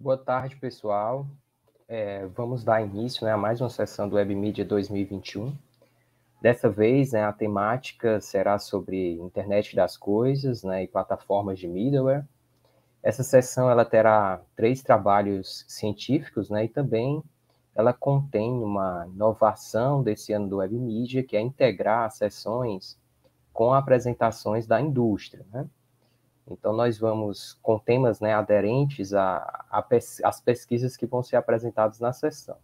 Boa tarde, pessoal. Vamos dar início, a mais uma sessão do WebMedia 2021. Dessa vez, a temática será sobre internet das coisas, e plataformas de middleware. Essa sessão ela terá 3 trabalhos científicos, e também ela contém uma inovação desse ano do WebMedia, que é integrar as sessões com apresentações da indústria, Então, nós vamos com temas aderentes às pesquisas que vão ser apresentadas na sessão.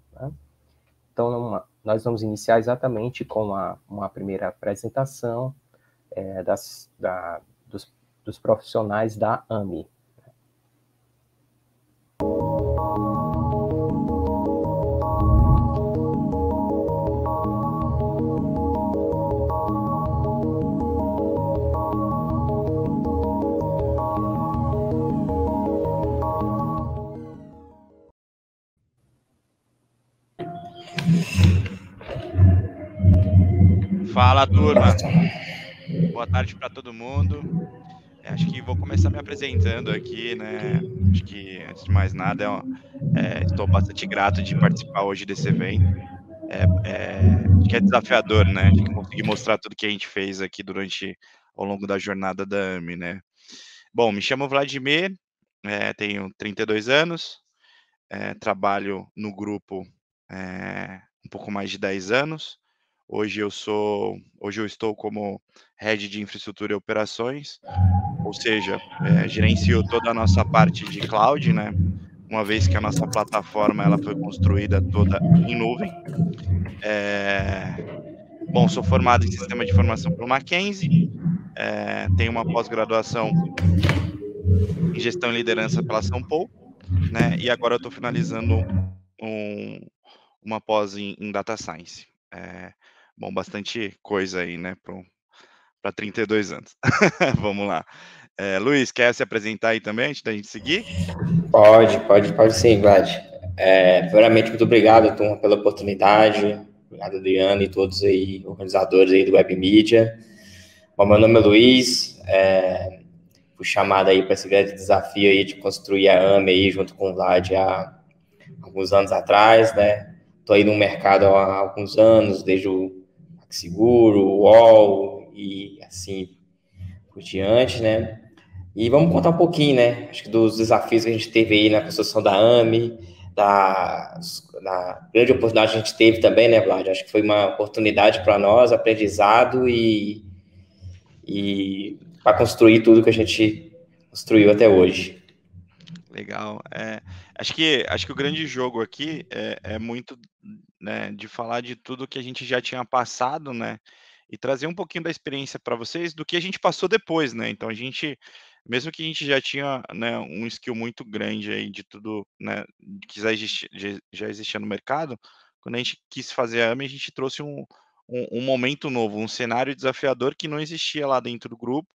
Então, nós vamos iniciar exatamente com uma primeira apresentação dos profissionais da AMI. Fala, turma. Boa tarde para todo mundo. Acho que vou começar me apresentando aqui, Acho que, antes de mais nada, estou bastante grato de participar hoje desse evento. Acho que é desafiador, de conseguir mostrar tudo que a gente fez aqui ao longo da jornada da AMI, Bom, me chamo Vladimir, tenho 32 anos, trabalho no grupo um pouco mais de 10 anos. Hoje eu estou como Head de Infraestrutura e Operações, ou seja, gerencio toda a nossa parte de cloud, uma vez que a nossa plataforma ela foi construída toda em nuvem. Bom, sou formado em Sistema de Informação pelo Mackenzie, tenho uma pós-graduação em Gestão e Liderança pela São Paulo, e agora eu estou finalizando uma pós em Data Science. Bom, bastante coisa aí, para 32 anos. Vamos lá. Luiz, quer se apresentar aí também, antes da gente seguir? Pode sim, Vlad. Primeiramente, muito obrigado, turma, pela oportunidade. Obrigado, Adriano e todos aí, organizadores aí do WebMedia. Bom, meu nome é Luiz, fui chamado aí para esse grande desafio aí de construir a AME aí junto com o Vlad há alguns anos atrás, Estou aí no mercado há alguns anos, desde o PagSeguro, o UOL e assim por diante, E vamos contar um pouquinho, acho que dos desafios que a gente teve aí na construção da AMI, da grande oportunidade que a gente teve também, Vlad? Acho que foi uma oportunidade para nós, aprendizado e para construir tudo que a gente construiu até hoje. Legal. Acho que o grande jogo aqui é muito, de falar de tudo que a gente já tinha passado, e trazer um pouquinho da experiência para vocês do que a gente passou depois, Então a gente, mesmo que a gente já tinha, um skill muito grande aí de tudo, que já existia no mercado, quando a gente quis fazer a AMI, a gente trouxe um momento novo, um cenário desafiador que não existia lá dentro do grupo,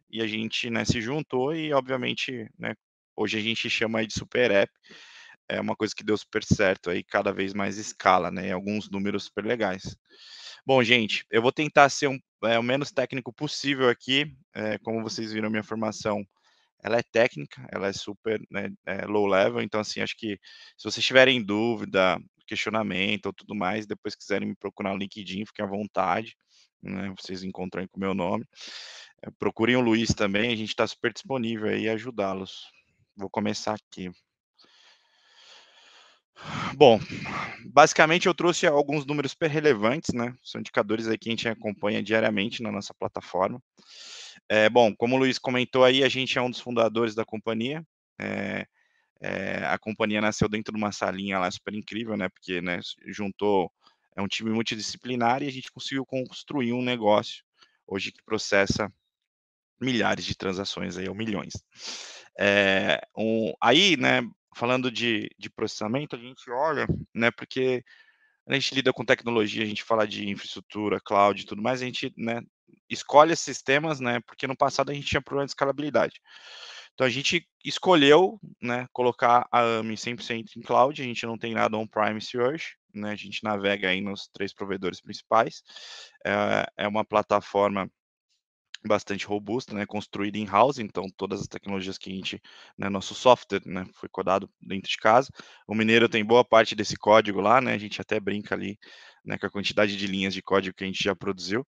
e a gente, se juntou e, obviamente, hoje a gente chama aí de super app, é uma coisa que deu super certo aí, cada vez mais escala, alguns números super legais. Bom, gente, eu vou tentar ser o menos técnico possível aqui, como vocês viram, minha formação, ela é técnica, ela é super low level, então, assim, acho que se vocês tiverem dúvida, questionamento ou tudo mais, depois quiserem me procurar no LinkedIn, fiquem à vontade, vocês encontram aí com o meu nome. Procurem o Luiz também, a gente está super disponível aí a ajudá-los. Vou começar aqui. Bom, basicamente eu trouxe alguns números super relevantes, São indicadores aí que a gente acompanha diariamente na nossa plataforma. Bom, como o Luiz comentou aí, a gente é um dos fundadores da companhia. A companhia nasceu dentro de uma salinha lá super incrível, Porque, juntou um time multidisciplinar e a gente conseguiu construir um negócio hoje que processa milhares de transações aí, ou milhões. Aí, falando de processamento, a gente olha, porque a gente lida com tecnologia, a gente fala de infraestrutura, cloud e tudo mais, a gente, escolhe esses sistemas, porque no passado a gente tinha problema de escalabilidade. Então a gente escolheu, colocar a AMI 100% em cloud, a gente não tem nada on-premise hoje, a gente navega aí nos 3 provedores principais. É uma plataforma bastante robusta, né, construída in-house, então todas as tecnologias que a gente, né, nosso software, né, foi codado dentro de casa. O Mineiro tem boa parte desse código lá, né, a gente até brinca ali, né, com a quantidade de linhas de código que a gente já produziu.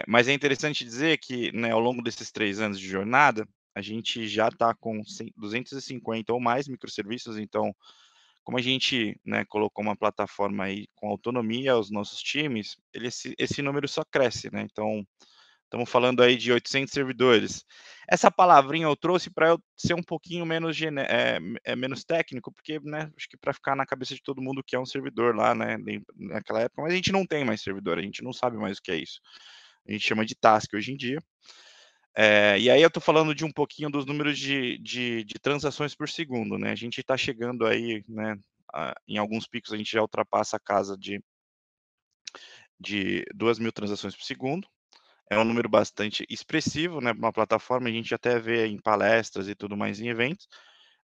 Mas é interessante dizer que, né, ao longo desses 3 anos de jornada, a gente já está com 250 ou mais microserviços, então, como a gente, né, colocou uma plataforma aí com autonomia aos nossos times, esse número só cresce, né, então estamos falando aí de 800 servidores. Essa palavrinha eu trouxe para eu ser um pouquinho menos menos técnico, porque, né, acho que para ficar na cabeça de todo mundo que é um servidor lá, né, naquela época, mas a gente não tem mais servidor, a gente não sabe mais o que é isso. A gente chama de task hoje em dia. E aí eu estou falando de um pouquinho dos números de transações por segundo, né, a gente está chegando aí, né, em alguns picos a gente já ultrapassa a casa de 2.000 transações por segundo. É um número bastante expressivo, né, pra uma plataforma, a gente até vê em palestras e tudo mais em eventos,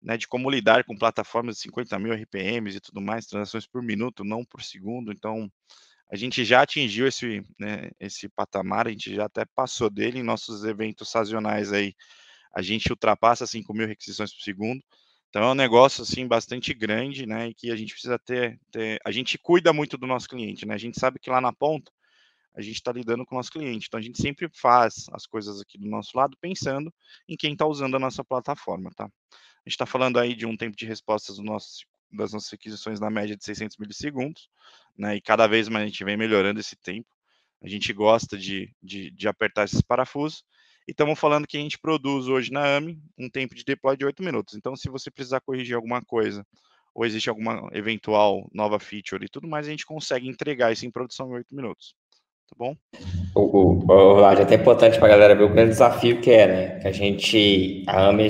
né, de como lidar com plataformas de 50.000 RPMs e tudo mais, transações por minuto, não por segundo, então, a gente já atingiu esse, né, esse patamar, a gente já até passou dele em nossos eventos sazonais aí, a gente ultrapassa 5.000 requisições por segundo, então é um negócio, assim, bastante grande, né, e que a gente precisa ter a gente cuida muito do nosso cliente, né, a gente sabe que lá na ponta, a gente está lidando com o nosso cliente. Então a gente sempre faz as coisas aqui do nosso lado pensando em quem está usando a nossa plataforma, tá? A gente está falando aí de um tempo de respostas das nossas requisições na média de 600 milissegundos, né? E cada vez mais a gente vem melhorando esse tempo. A gente gosta de apertar esses parafusos. E estamos falando que a gente produz hoje na AMI um tempo de deploy de 8 minutos. Então, se você precisar corrigir alguma coisa, ou existe alguma eventual nova feature e tudo mais, a gente consegue entregar isso em produção em 8 minutos. Tá bom? Vlad, é até importante para a galera ver o grande desafio que é, né? Que a AME,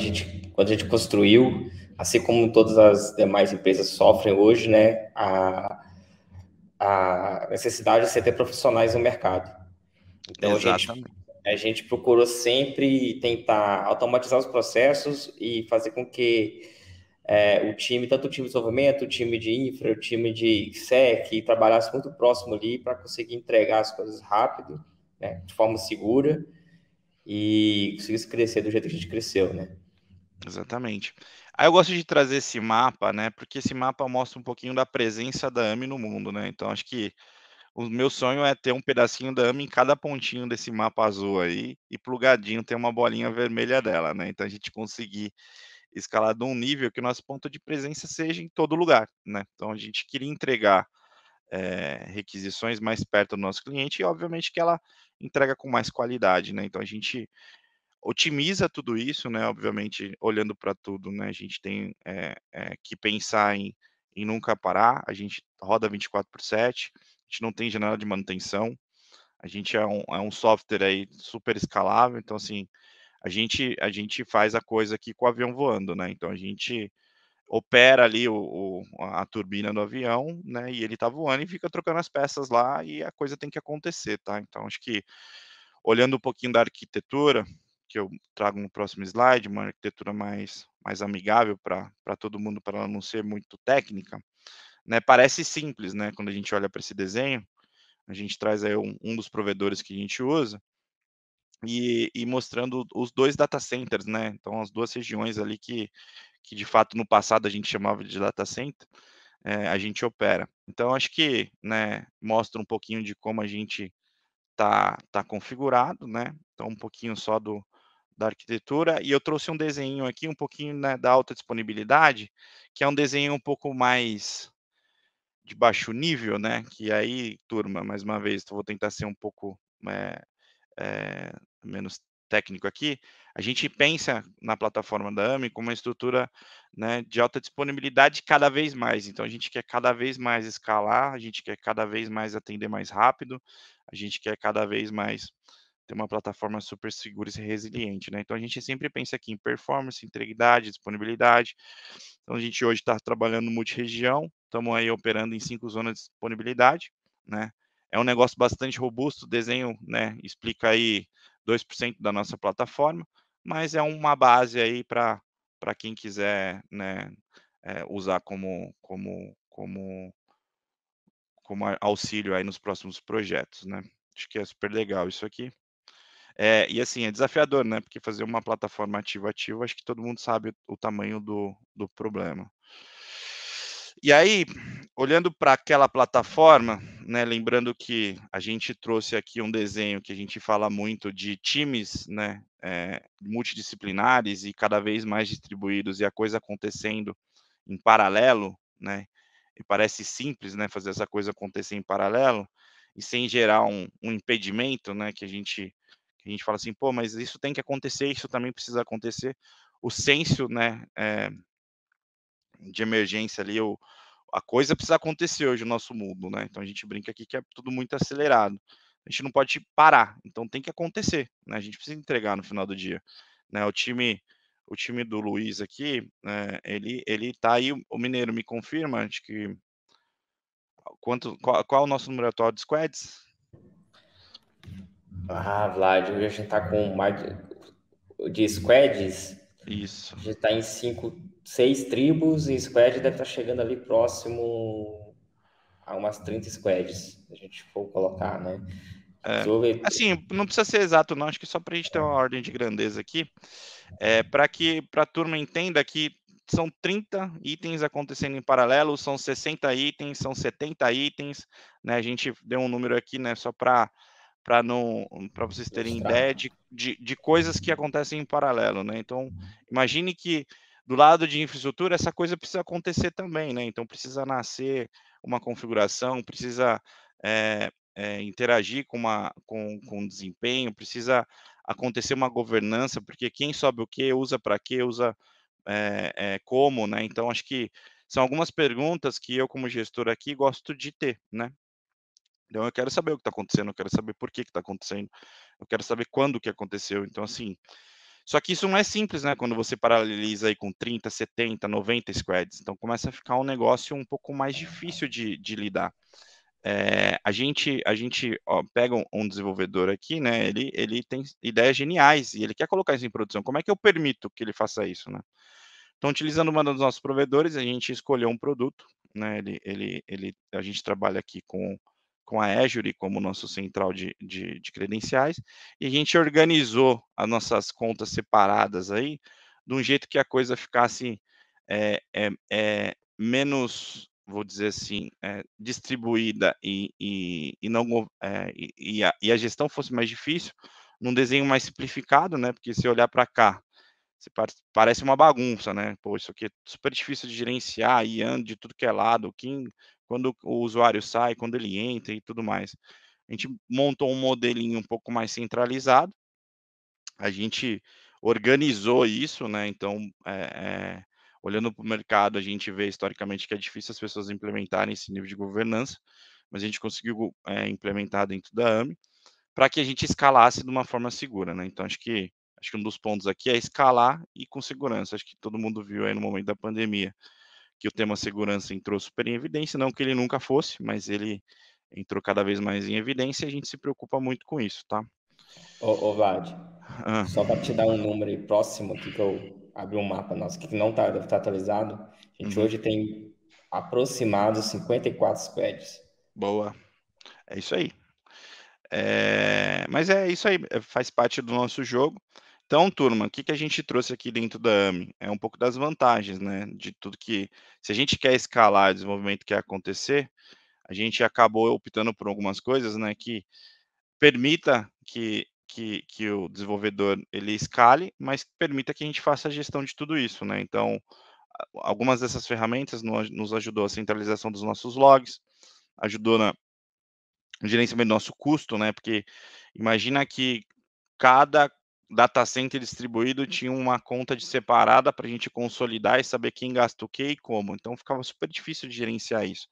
quando a gente construiu, assim como todas as demais empresas sofrem hoje, né? A necessidade de você ter profissionais no mercado. Então, Exatamente. a gente procurou sempre tentar automatizar os processos e fazer com que o time, tanto o time de desenvolvimento, o time de infra, o time de SEC, trabalhasse muito próximo ali para conseguir entregar as coisas rápido, né, de forma segura e conseguisse crescer do jeito que a gente cresceu, né? Exatamente. Aí eu gosto de trazer esse mapa, né, porque esse mapa mostra um pouquinho da presença da AMI no mundo, né, então acho que o meu sonho é ter um pedacinho da AMI em cada pontinho desse mapa azul aí, e plugadinho ter uma bolinha vermelha dela, né, então a gente conseguir escalar de um nível que o nosso ponto de presença seja em todo lugar, né, então a gente queria entregar, requisições mais perto do nosso cliente e obviamente que ela entrega com mais qualidade, né, então a gente otimiza tudo isso, né, obviamente olhando para tudo, né, a gente tem, que pensar em nunca parar, a gente roda 24/7, a gente não tem janela de manutenção, a gente é um software aí super escalável, então assim, a gente faz a coisa aqui com o avião voando, né, então a gente opera ali a turbina do avião, né, e ele tá voando e fica trocando as peças lá e a coisa tem que acontecer, tá. Então acho que olhando um pouquinho da arquitetura, que eu trago no próximo slide, uma arquitetura mais amigável para todo mundo, para ela não ser muito técnica, né, parece simples, né, quando a gente olha para esse desenho, a gente traz aí um dos provedores que a gente usa, e mostrando os 2 data centers, né, então as 2 regiões ali que de fato no passado a gente chamava de data center, a gente opera. Então acho que, né, mostra um pouquinho de como a gente tá configurado, né, então um pouquinho só da arquitetura, e eu trouxe um desenho aqui, um pouquinho, né, da alta disponibilidade, que é um desenho um pouco mais de baixo nível, né, que aí, turma, mais uma vez, eu vou tentar ser um pouco, menos técnico aqui, a gente pensa na plataforma da AMI como uma estrutura, né, de alta disponibilidade cada vez mais, então a gente quer cada vez mais escalar, a gente quer cada vez mais atender mais rápido, a gente quer cada vez mais ter uma plataforma super segura e resiliente, né. Então a gente sempre pensa aqui em performance, integridade, disponibilidade. Então a gente hoje está trabalhando multirregião, estamos aí operando em 5 zonas de disponibilidade, né. É um negócio bastante robusto, o desenho, né, explica aí 2% da nossa plataforma, mas é uma base aí para quem quiser, né, usar como auxílio aí nos próximos projetos, né. Acho que é super legal isso aqui. E assim, é desafiador, né? Porque fazer uma plataforma ativa, acho que todo mundo sabe o tamanho do problema. E aí, olhando para aquela plataforma, né, lembrando que a gente trouxe aqui um desenho que a gente fala muito de times, né, multidisciplinares e cada vez mais distribuídos e a coisa acontecendo em paralelo, né, e parece simples, né, fazer essa coisa acontecer em paralelo e sem gerar um impedimento, né, que a gente fala assim, pô, mas isso tem que acontecer, isso também precisa acontecer. O senso, né, de emergência ali, a coisa precisa acontecer hoje no nosso mundo, né? Então a gente brinca aqui que é tudo muito acelerado. A gente não pode parar, então tem que acontecer, né? A gente precisa entregar no final do dia, né? O time do Luiz aqui, ele tá aí, o Mineiro me confirma, acho que qual é o nosso número atual de squads? Vlad, hoje a gente tá com mais de squads. Isso. A gente tá em 6 tribos e squad deve estar chegando ali próximo a umas 30 squads, se a gente for colocar, né? Assim, não precisa ser exato não, acho que só para a gente ter uma ordem de grandeza aqui, para a turma entenda que são 30 itens acontecendo em paralelo, são 60 itens, são 70 itens, né, a gente deu um número aqui, né, só para vocês terem ideia de coisas que acontecem em paralelo, né. Então, imagine que do lado de infraestrutura essa coisa precisa acontecer também, né, então precisa nascer uma configuração, precisa, interagir com desempenho, precisa acontecer uma governança, porque quem sobe o quê, usa para quê, usa, como, né. Então acho que são algumas perguntas que eu como gestor aqui gosto de ter, né. Então eu quero saber o que está acontecendo, eu quero saber por que está acontecendo, eu quero saber quando que aconteceu, então assim, só que isso não é simples, né, quando você paralisa aí com 30, 70, 90 squads, então começa a ficar um negócio um pouco mais difícil de lidar. A gente pega um desenvolvedor aqui, né, ele tem ideias geniais e ele quer colocar isso em produção, como é que eu permito que ele faça isso, né? Então, utilizando uma dos nossos provedores, a gente escolheu um produto, né, a gente trabalha aqui com a Azure como nosso central de credenciais, e a gente organizou as nossas contas separadas aí, de um jeito que a coisa ficasse, menos, vou dizer assim, distribuída e não e a gestão fosse mais difícil, num desenho mais simplificado, né, porque se olhar para cá, você parece uma bagunça, né. Pô, isso aqui é super difícil de gerenciar e anda de tudo que é lado, quando o usuário sai, quando ele entra e tudo mais. A gente montou um modelinho um pouco mais centralizado, a gente organizou isso, né, então, olhando para o mercado, a gente vê historicamente que é difícil as pessoas implementarem esse nível de governança, mas a gente conseguiu, implementar dentro da AME, para que a gente escalasse de uma forma segura, né. Então acho que um dos pontos aqui é escalar e com segurança. Acho que todo mundo viu aí no momento da pandemia, que o tema segurança entrou super em evidência, não que ele nunca fosse, mas ele entrou cada vez mais em evidência e a gente se preocupa muito com isso, tá. Ô Vlad, Hã. só para te dar um número aí próximo aqui que eu abri um mapa nosso aqui que não tá, deve estar atualizado. A gente Uhum. hoje tem aproximado 54 squads. Boa. É isso aí. Mas é isso aí, faz parte do nosso jogo. Então, turma, o que a gente trouxe aqui dentro da AME? É um pouco das vantagens, né, de tudo que se a gente quer escalar o desenvolvimento que quer acontecer, a gente acabou optando por algumas coisas, né, que permita que o desenvolvedor ele escale, mas que permita que a gente faça a gestão de tudo isso, né. Então, algumas dessas ferramentas nos ajudou a centralização dos nossos logs, ajudou no gerenciamento do nosso custo, né, porque imagina que cada data center distribuído tinha uma conta de separada para a gente consolidar e saber quem gasta o quê e como, então ficava super difícil de gerenciar isso.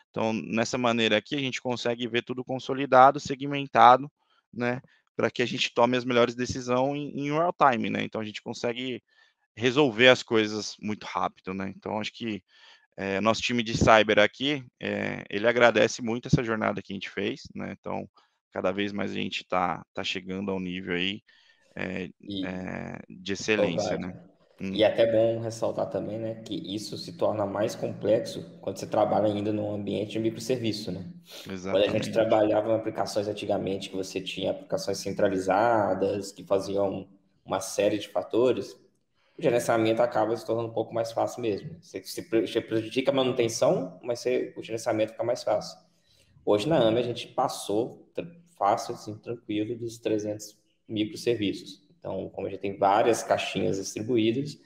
Então, nessa maneira aqui, a gente consegue ver tudo consolidado, segmentado, né, para que a gente tome as melhores decisões em real time, né, então a gente consegue resolver as coisas muito rápido, né, então acho que, nosso time de cyber aqui, ele agradece muito essa jornada que a gente fez, né, então cada vez mais a gente está chegando ao nível aí, E, de ô excelência, Vlad, né. E é até bom ressaltar também, né, que isso se torna mais complexo quando você trabalha ainda num ambiente de microserviço, né? Quando a gente Exatamente. trabalhava em aplicações antigamente, que você tinha aplicações centralizadas, que faziam uma série de fatores, o gerenciamento acaba se tornando um pouco mais fácil mesmo. Você prejudica a manutenção, mas o gerenciamento fica mais fácil. Hoje na AME a gente passou fácil, assim, tranquilo, dos 300 microserviços. Então, como a gente tem várias caixinhas distribuídas, o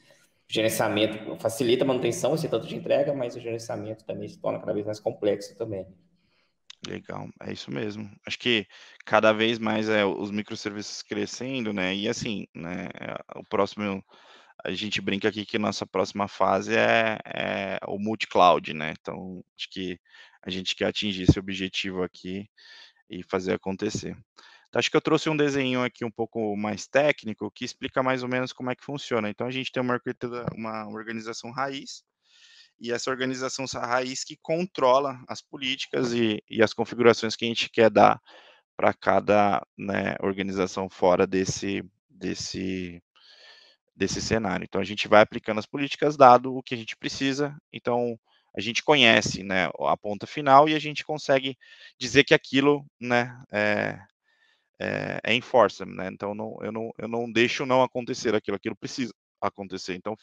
gerenciamento facilita a manutenção, esse tanto de entrega, mas o gerenciamento também se torna cada vez mais complexo também. Legal, é isso mesmo. Acho que cada vez mais os microserviços crescendo, né? E assim, né? O próximo, a gente brinca aqui que nossa próxima fase é o multi-cloud, né? Então, acho que a gente quer atingir esse objetivo aqui e fazer acontecer. Então, acho que eu trouxe um desenho aqui um pouco mais técnico que explica mais ou menos como é que funciona. Então, a gente tem uma organização raiz, e essa organização raiz que controla as políticas e as configurações que a gente quer dar para cada, né, organização fora desse cenário. Então, a gente vai aplicando as políticas dado o que a gente precisa. Então, a gente conhece, né, a ponta final e a gente consegue dizer que aquilo, né, é enforcement, né? Então, eu não deixo não acontecer aquilo precisa acontecer. Então,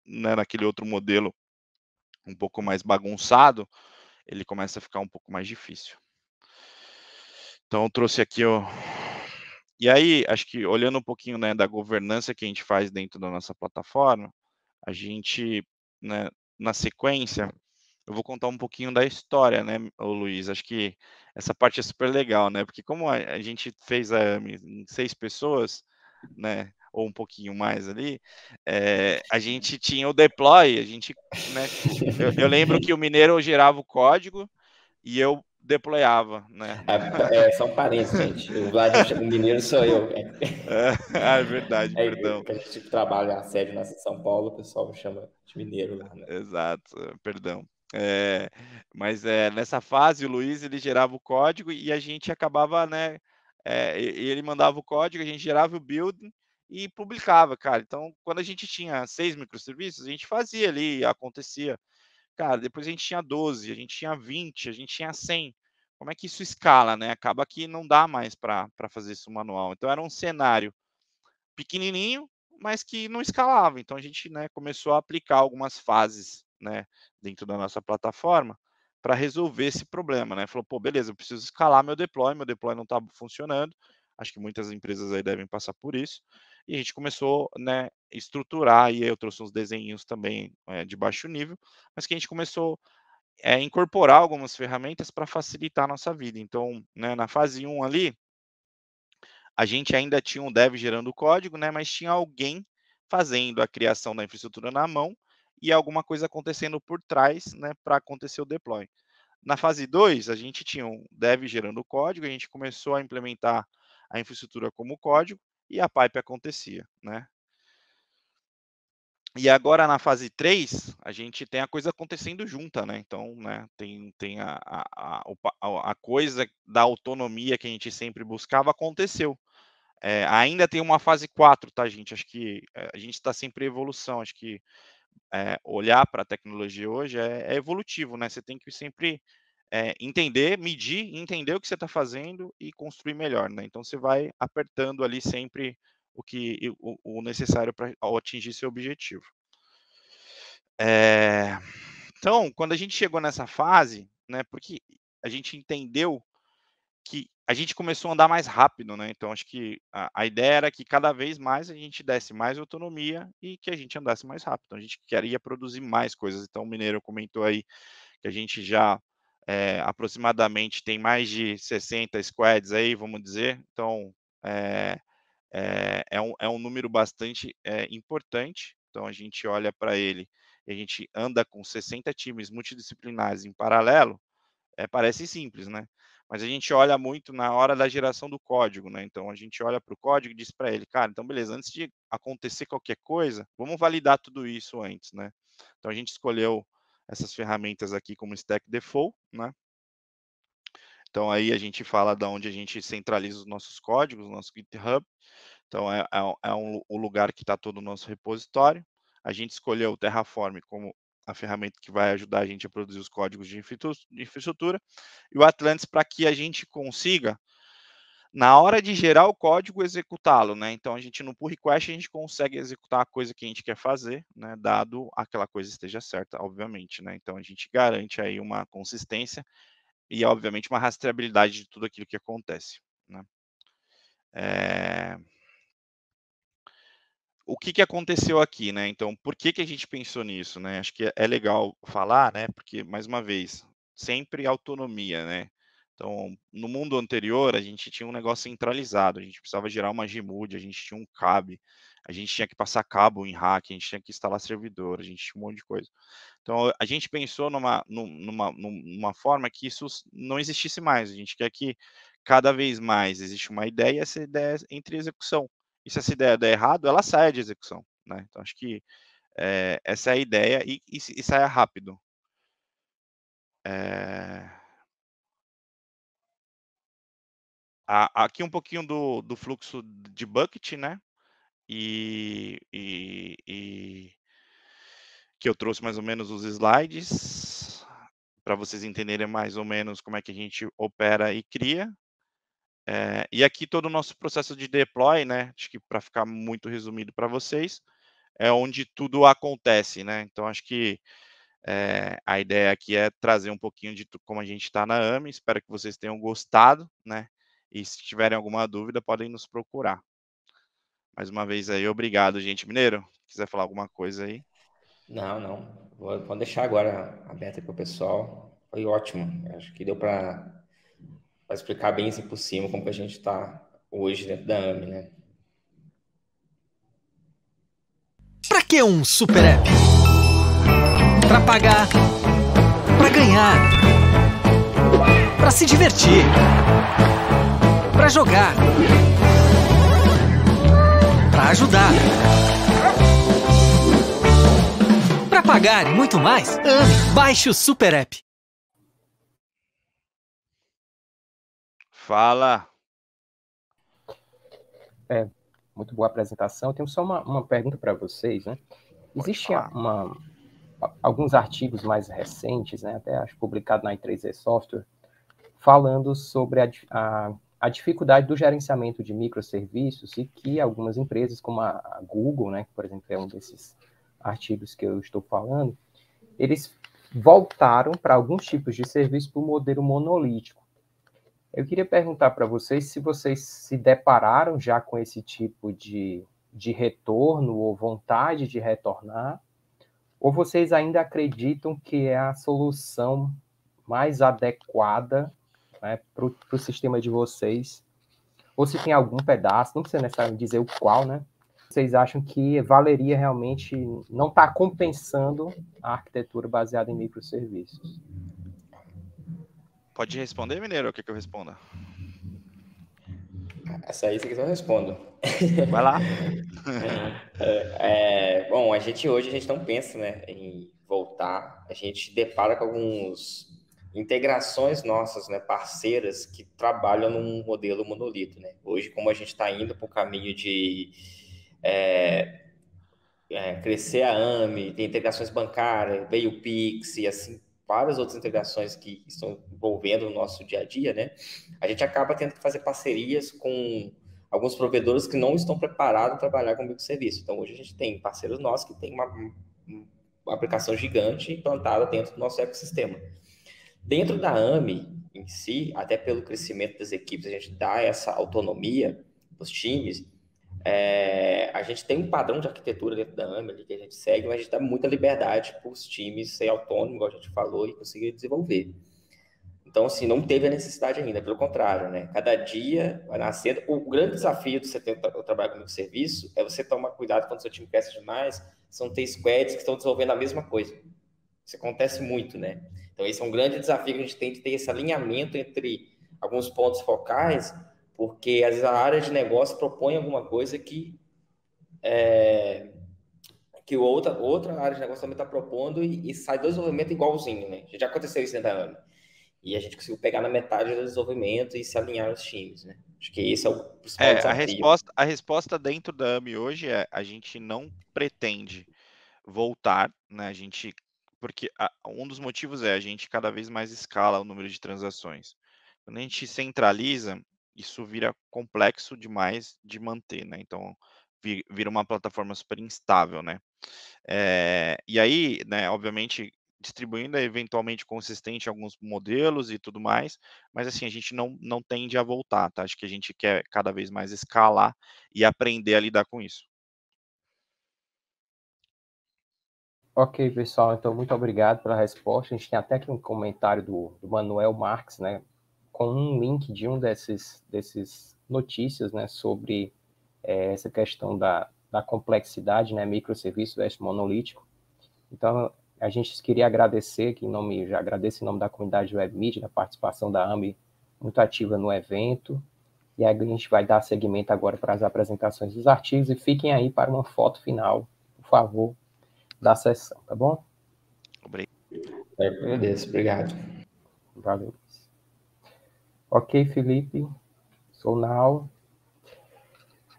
né, naquele outro modelo um pouco mais bagunçado, ele começa a ficar um pouco mais difícil. Então eu trouxe aqui o e aí, acho que olhando um pouquinho, né, da governança que a gente faz dentro da nossa plataforma, a gente, né, na sequência, eu vou contar um pouquinho da história, né, ô Luiz, acho que essa parte é super legal, né, porque como a gente fez a AME em 6 pessoas, né, ou um pouquinho mais ali, a gente tinha o deploy, a gente, né, eu lembro que o mineiro gerava o código e eu deployava, né. São parentes, gente. O mineiro sou eu. É verdade, perdão. Que a gente trabalha a sede na São Paulo, o pessoal me chama de mineiro lá, né? Exato, perdão. Mas, nessa fase o Luiz ele gerava o código e a gente acabava, né, e ele mandava o código, a gente gerava o build e publicava, cara. Então, quando a gente tinha 6 microserviços, a gente fazia ali, acontecia. Cara, depois a gente tinha 12, a gente tinha 20, a gente tinha 100. Como é que isso escala, né? Acaba que não dá mais para fazer isso manual. Então era um cenário pequenininho, mas que não escalava. Então a gente, né, começou a aplicar algumas fases, né, dentro da nossa plataforma para resolver esse problema, né? Falou, pô, beleza, eu preciso escalar meu deploy não está funcionando. Acho que muitas empresas aí devem passar por isso. E a gente começou, né, estruturar, e aí eu trouxe uns desenhos também de baixo nível, mas que a gente começou a incorporar algumas ferramentas para facilitar a nossa vida. Então, né, na fase 1 ali, a gente ainda tinha um dev gerando o código, né, mas tinha alguém fazendo a criação da infraestrutura na mão e alguma coisa acontecendo por trás, né, para acontecer o deploy. Na fase 2, a gente tinha um dev gerando o código, a gente começou a implementar a infraestrutura como código e a pipe acontecia, né. E agora na fase 3, a gente tem a coisa acontecendo junta, né, então, né, tem a coisa da autonomia que a gente sempre buscava aconteceu. Ainda tem uma fase 4, tá, gente? Acho que a gente está sempre em evolução. Acho que olhar para a tecnologia hoje é evolutivo, né? Você tem que sempre entender, medir, entender o que você está fazendo e construir melhor, né? Então você vai apertando ali sempre o necessário para atingir seu objetivo. Então, quando a gente chegou nessa fase, né? Porque a gente entendeu que a gente começou a andar mais rápido, né, então acho que a ideia era que cada vez mais a gente desse mais autonomia e que a gente andasse mais rápido, então a gente queria produzir mais coisas, então o Mineiro comentou aí que a gente já, aproximadamente tem mais de 60 squads aí, vamos dizer, então, eh é um número bastante, importante, então a gente olha para ele e a gente anda com 60 times multidisciplinares em paralelo, parece simples, né, mas a gente olha muito na hora da geração do código, né, então a gente olha para o código e diz para ele: "Cara, então beleza, antes de acontecer qualquer coisa, vamos validar tudo isso antes", né. Então a gente escolheu essas ferramentas aqui como Stack Default, né, então aí a gente fala da onde a gente centraliza os nossos códigos, o nosso GitHub, então o lugar que está todo o nosso repositório. a gente escolheu o Terraform como a ferramenta que vai ajudar a gente a produzir os códigos de infraestrutura, e o Atlantis para que a gente consiga, na hora de gerar o código, executá-lo, né? Então, a gente no pull request, a gente consegue executar a coisa que a gente quer fazer, né? Dado aquela coisa esteja certa, obviamente, né? Então, a gente garante aí uma consistência e, obviamente, uma rastreabilidade de tudo aquilo que acontece, né? O que aconteceu aqui, né? Então, por que a gente pensou nisso, né? Acho que é legal falar, né? Porque, mais uma vez, sempre autonomia, né? Então, no mundo anterior, a gente tinha um negócio centralizado, a gente precisava gerar uma Gmood, a gente tinha um CAB, a gente tinha que passar cabo em rack, a gente tinha que instalar servidor, a gente tinha um monte de coisa. Então, a gente pensou numa forma que isso não existisse mais. A gente quer que cada vez mais existe uma ideia e essa ideia entre execução. E se essa ideia der errado, ela sai de execução, né? Então, acho que essa é a ideia e saia rápido. Aqui um pouquinho do fluxo de bucket, né? E que eu trouxe mais ou menos os slides para vocês entenderem mais ou menos como é que a gente opera e cria. E aqui todo o nosso processo de deploy, né? Acho que para ficar muito resumido para vocês, é onde tudo acontece, né? Então, acho que a ideia aqui é trazer um pouquinho de como a gente está na AMI. Espero que vocês tenham gostado, né? E se tiverem alguma dúvida, podem nos procurar. Mais uma vez aí, obrigado, gente. Mineiro, quiser falar alguma coisa aí? Não. Vou deixar agora aberto para o pessoal. Foi ótimo. Acho que deu para explicar bem assim por cima como que a gente está hoje dentro da AMI, né? Pra que um super app? Pra pagar, pra ganhar, pra se divertir, pra jogar, pra ajudar, pra pagar e muito mais. AMI, baixe o super app. Fala. Muito boa apresentação. Eu tenho só uma pergunta para vocês, né? Existem alguns artigos mais recentes, né? Até acho publicado na I3E Software, falando sobre a dificuldade do gerenciamento de microserviços e que algumas empresas, como a Google, né, que, por exemplo, é um desses artigos que eu estou falando, eles voltaram para alguns tipos de serviço para o modelo monolítico. Eu queria perguntar para vocês se vocês se depararam já com esse tipo de retorno ou vontade de retornar, ou vocês ainda acreditam que é a solução mais adequada, né, para o sistema de vocês, ou se tem algum pedaço, não precisa necessariamente dizer o qual, né? Vocês acham que valeria realmente, não está compensando a arquitetura baseada em microserviços? Pode responder, Mineiro, ou quer que eu responda? Essa aí, eu respondo. Vai lá. Bom, hoje a gente não pensa, né, em voltar. A gente depara com algumas integrações nossas, né, parceiras que trabalham num modelo monolito, né? Hoje, como a gente está indo para o caminho de crescer a AMI, tem integrações bancárias, veio o Pix e assim várias outras integrações que estão envolvendo o nosso dia a dia, né? A gente acaba tendo que fazer parcerias com alguns provedores que não estão preparados para trabalhar com microserviço. Então, hoje a gente tem parceiros nossos que têm uma aplicação gigante implantada dentro do nosso ecossistema. Dentro da AMI em si, até pelo crescimento das equipes, a gente dá essa autonomia para os times. A gente tem um padrão de arquitetura dentro da AMI ali que a gente segue, mas a gente dá muita liberdade para os times ser autônomos, igual a gente falou, e conseguir desenvolver. Então, assim, não teve a necessidade ainda, pelo contrário, né? Cada dia vai nascendo. O grande desafio de você ter o trabalho como serviço é você tomar cuidado quando seu time cresce demais, são ter squads que estão desenvolvendo a mesma coisa. Isso acontece muito, né? Então, esse é um grande desafio que a gente tem de ter esse alinhamento entre alguns pontos focais, porque às vezes a área de negócio propõe alguma coisa que outra área de negócio também está propondo e sai do desenvolvimento igualzinho, né? Já aconteceu isso dentro da AMI. E a gente conseguiu pegar na metade do desenvolvimento e se alinhar os times, né? Acho que esse é o principal desafio. A resposta dentro da AMI hoje é: a gente não pretende voltar, né, porque um dos motivos é a gente cada vez mais escala o número de transações. Quando a gente centraliza, isso vira complexo demais de manter, né, então vira uma plataforma super instável, né. E aí, né, obviamente, distribuindo é eventualmente consistente em alguns modelos e tudo mais, mas assim, a gente não tende a voltar, tá, acho que a gente quer cada vez mais escalar e aprender a lidar com isso. Ok, pessoal, então muito obrigado pela resposta. A gente tem até aqui um comentário do Manuel Marques, né, com um link de um desses notícias, né, sobre essa questão da complexidade, né, microserviço versus monolítico. Então, a gente queria agradecer, já agradeço em nome da comunidade Web Media, a participação da AMI muito ativa no evento, e aí a gente vai dar seguimento agora para as apresentações dos artigos, e fiquem aí para uma foto final, por favor, da sessão, tá bom? Agradeço, obrigado. Valeu. Ok, Felipe, sou now.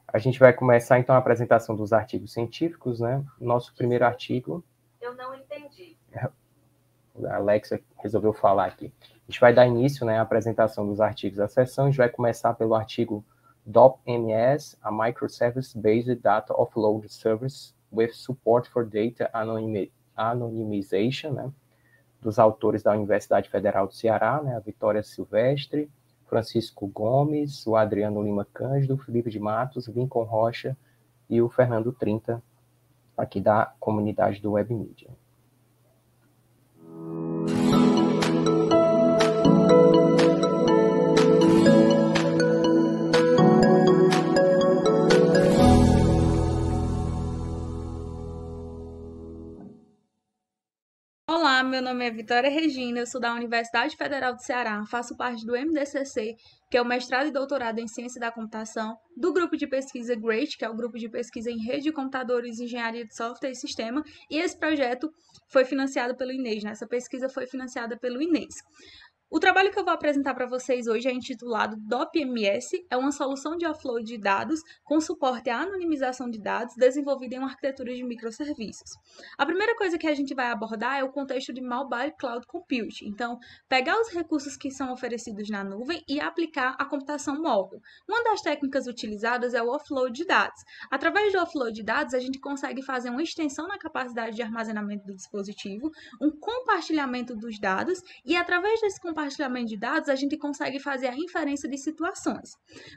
A gente vai começar, então, a apresentação dos artigos científicos, né? Nosso primeiro artigo... Eu não entendi. A Alexa resolveu falar aqui. A gente vai dar início, né, à apresentação dos artigos da sessão. A gente vai começar pelo artigo DOP-MS, a Microservice-Based Data Offload Service with Support for Data Anonymization, né, dos autores da Universidade Federal do Ceará, né, a Vitória Silvestre, Francisco Gomes, o Adriano Lima Cândido, Felipe de Matos, Lincoln Rocha e o Fernando Trinta, aqui da comunidade do Web Media. Olá, meu nome é Vitória Regina, eu sou da Universidade Federal do Ceará, faço parte do MDCC, que é o mestrado e doutorado em Ciência da Computação, do grupo de pesquisa GREAT, que é o grupo de pesquisa em Rede de Computadores, Engenharia de Software e Sistema, e esse projeto foi financiado pelo INES, né? Essa pesquisa foi financiada pelo INES. O trabalho que eu vou apresentar para vocês hoje é intitulado DOP-MS, é uma solução de offload de dados com suporte à anonimização de dados desenvolvida em uma arquitetura de microserviços. A primeira coisa que a gente vai abordar é o contexto de Mobile Cloud Computing. Então, pegar os recursos que são oferecidos na nuvem e aplicar a computação móvel. Uma das técnicas utilizadas é o offload de dados. Através do offload de dados, a gente consegue fazer uma extensão na capacidade de armazenamento do dispositivo, um compartilhamento dos dados e, através desse compartilhamento de dados, a gente consegue fazer a inferência de situações.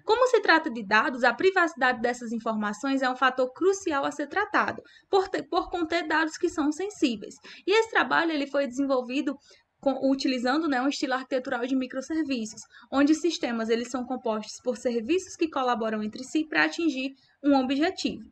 Como se trata de dados, a privacidade dessas informações é um fator crucial a ser tratado, por conter dados que são sensíveis. E esse trabalho ele foi desenvolvido utilizando, né, um estilo arquitetural de microserviços, onde sistemas eles são compostos por serviços que colaboram entre si para atingir um objetivo.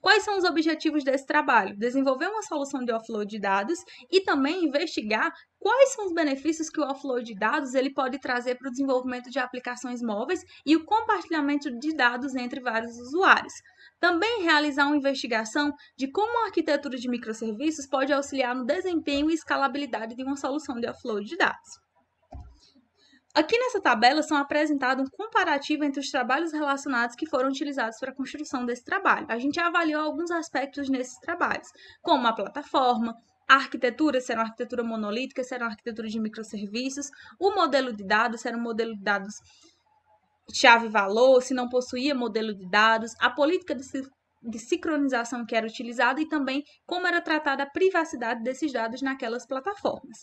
Quais são os objetivos desse trabalho? Desenvolver uma solução de offload de dados e também investigar quais são os benefícios que o offload de dados ele pode trazer para o desenvolvimento de aplicações móveis e o compartilhamento de dados entre vários usuários. Também realizar uma investigação de como a arquitetura de microserviços pode auxiliar no desempenho e escalabilidade de uma solução de offload de dados. Aqui nessa tabela são apresentados um comparativo entre os trabalhos relacionados que foram utilizados para a construção desse trabalho. A gente avaliou alguns aspectos nesses trabalhos, como a plataforma, a arquitetura, se era uma arquitetura monolítica, se era uma arquitetura de microserviços, o modelo de dados, se era um modelo de dados chave-valor, se não possuía modelo de dados, a política de sincronização que era utilizada e também como era tratada a privacidade desses dados naquelas plataformas.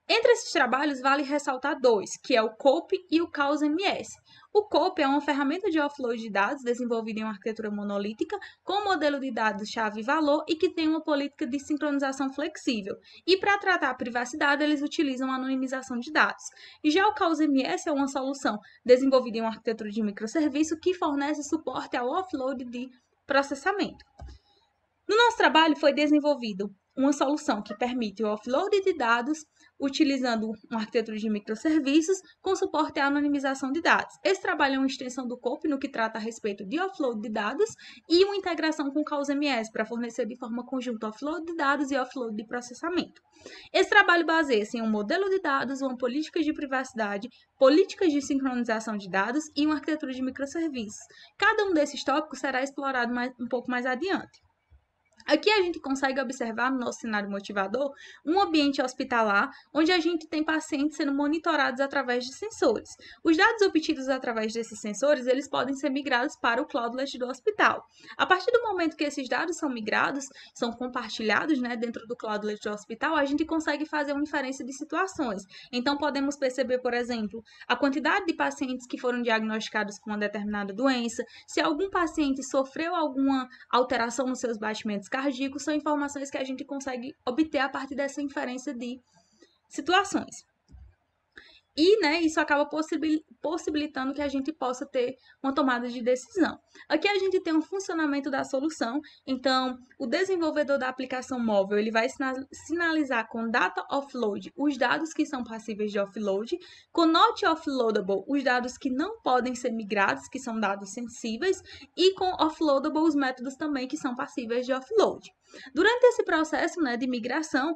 Entre esses trabalhos, vale ressaltar dois, que é o COPE e o CAUS-MS. O COPE é uma ferramenta de offload de dados desenvolvida em uma arquitetura monolítica com modelo de dados chave e valor e que tem uma política de sincronização flexível. E para tratar a privacidade, eles utilizam a anonimização de dados. E já o CAUS-MS é uma solução desenvolvida em uma arquitetura de microserviço que fornece suporte ao offload de processamento. No nosso trabalho foi desenvolvido uma solução que permite o offload de dados utilizando uma arquitetura de microserviços com suporte à anonimização de dados. Esse trabalho é uma extensão do COPE no que trata a respeito de offload de dados e uma integração com o CAUS-MS para fornecer de forma conjunta offload de dados e offload de processamento. Esse trabalho baseia-se em um modelo de dados, uma política de privacidade, políticas de sincronização de dados e uma arquitetura de microserviços. Cada um desses tópicos será explorado um pouco mais adiante. Aqui a gente consegue observar no nosso cenário motivador um ambiente hospitalar onde a gente tem pacientes sendo monitorados através de sensores. Os dados obtidos através desses sensores, eles podem ser migrados para o Cloudlet do hospital. A partir do momento que esses dados são migrados, são compartilhados, né, dentro do Cloudlet do hospital, a gente consegue fazer uma inferência de situações. Então, podemos perceber, por exemplo, a quantidade de pacientes que foram diagnosticados com uma determinada doença, se algum paciente sofreu alguma alteração nos seus batimentos cardíacos, são informações que a gente consegue obter a partir dessa inferência de situações. E, né, isso acaba possibilitando que a gente possa ter uma tomada de decisão. Aqui a gente tem um funcionamento da solução, então o desenvolvedor da aplicação móvel ele vai sinalizar com data offload os dados que são passíveis de offload, com not offloadable os dados que não podem ser migrados, que são dados sensíveis, e com offloadable os métodos também que são passíveis de offload. Durante esse processo, né, de migração,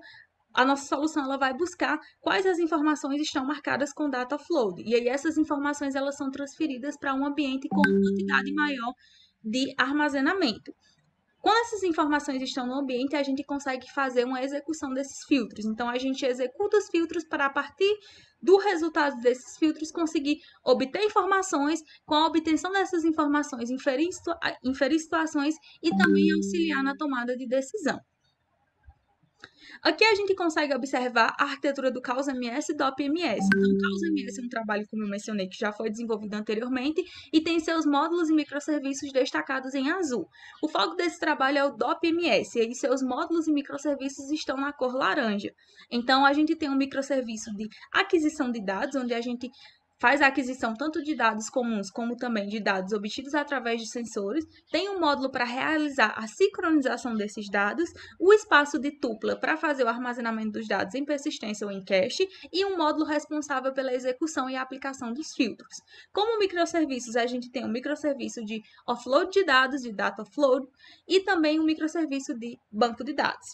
a nossa solução ela vai buscar quais as informações estão marcadas com data offload. E aí essas informações elas são transferidas para um ambiente com uma quantidade maior de armazenamento. Quando essas informações estão no ambiente, a gente consegue fazer uma execução desses filtros. Então, a gente executa os filtros para, a partir do resultado desses filtros, conseguir obter informações, com a obtenção dessas informações, inferir situações e também auxiliar na tomada de decisão. Aqui a gente consegue observar a arquitetura do CausMS e do DOP-MS. Então, o CausMS é um trabalho, como eu mencionei, que já foi desenvolvido anteriormente e tem seus módulos e microserviços destacados em azul. O foco desse trabalho é o DOP-MS, e aí seus módulos e microserviços estão na cor laranja. Então, a gente tem um microserviço de aquisição de dados, onde a gente faz a aquisição tanto de dados comuns como também de dados obtidos através de sensores, tem um módulo para realizar a sincronização desses dados, o espaço de tupla para fazer o armazenamento dos dados em persistência ou em cache e um módulo responsável pela execução e aplicação dos filtros. Como microserviços, a gente tem um microserviço de offload de dados, de data offload, e também um microserviço de banco de dados.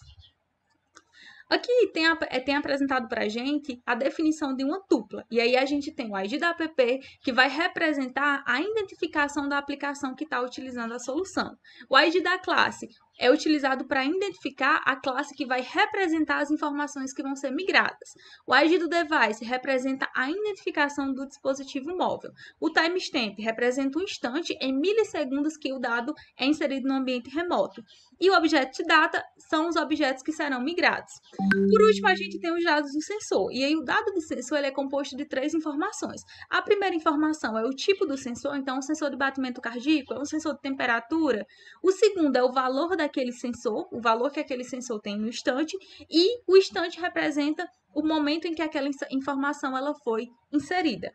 Aqui tem apresentado para a gente a definição de uma tupla. E aí a gente tem o ID da app, que vai representar a identificação da aplicação que está utilizando a solução. O ID da classe é utilizado para identificar a classe que vai representar as informações que vão ser migradas. O ID do device representa a identificação do dispositivo móvel. O timestamp representa um instante em milissegundos que o dado é inserido no ambiente remoto. E o objeto data são os objetos que serão migrados. Por último, a gente tem os dados do sensor. E aí o dado do sensor ele é composto de 3 informações. A primeira informação é o tipo do sensor, então um sensor de batimento cardíaco, é um sensor de temperatura. O segundo é o valor daquele sensor, o valor que aquele sensor tem no instante, e o instante representa o momento em que aquela informação ela foi inserida.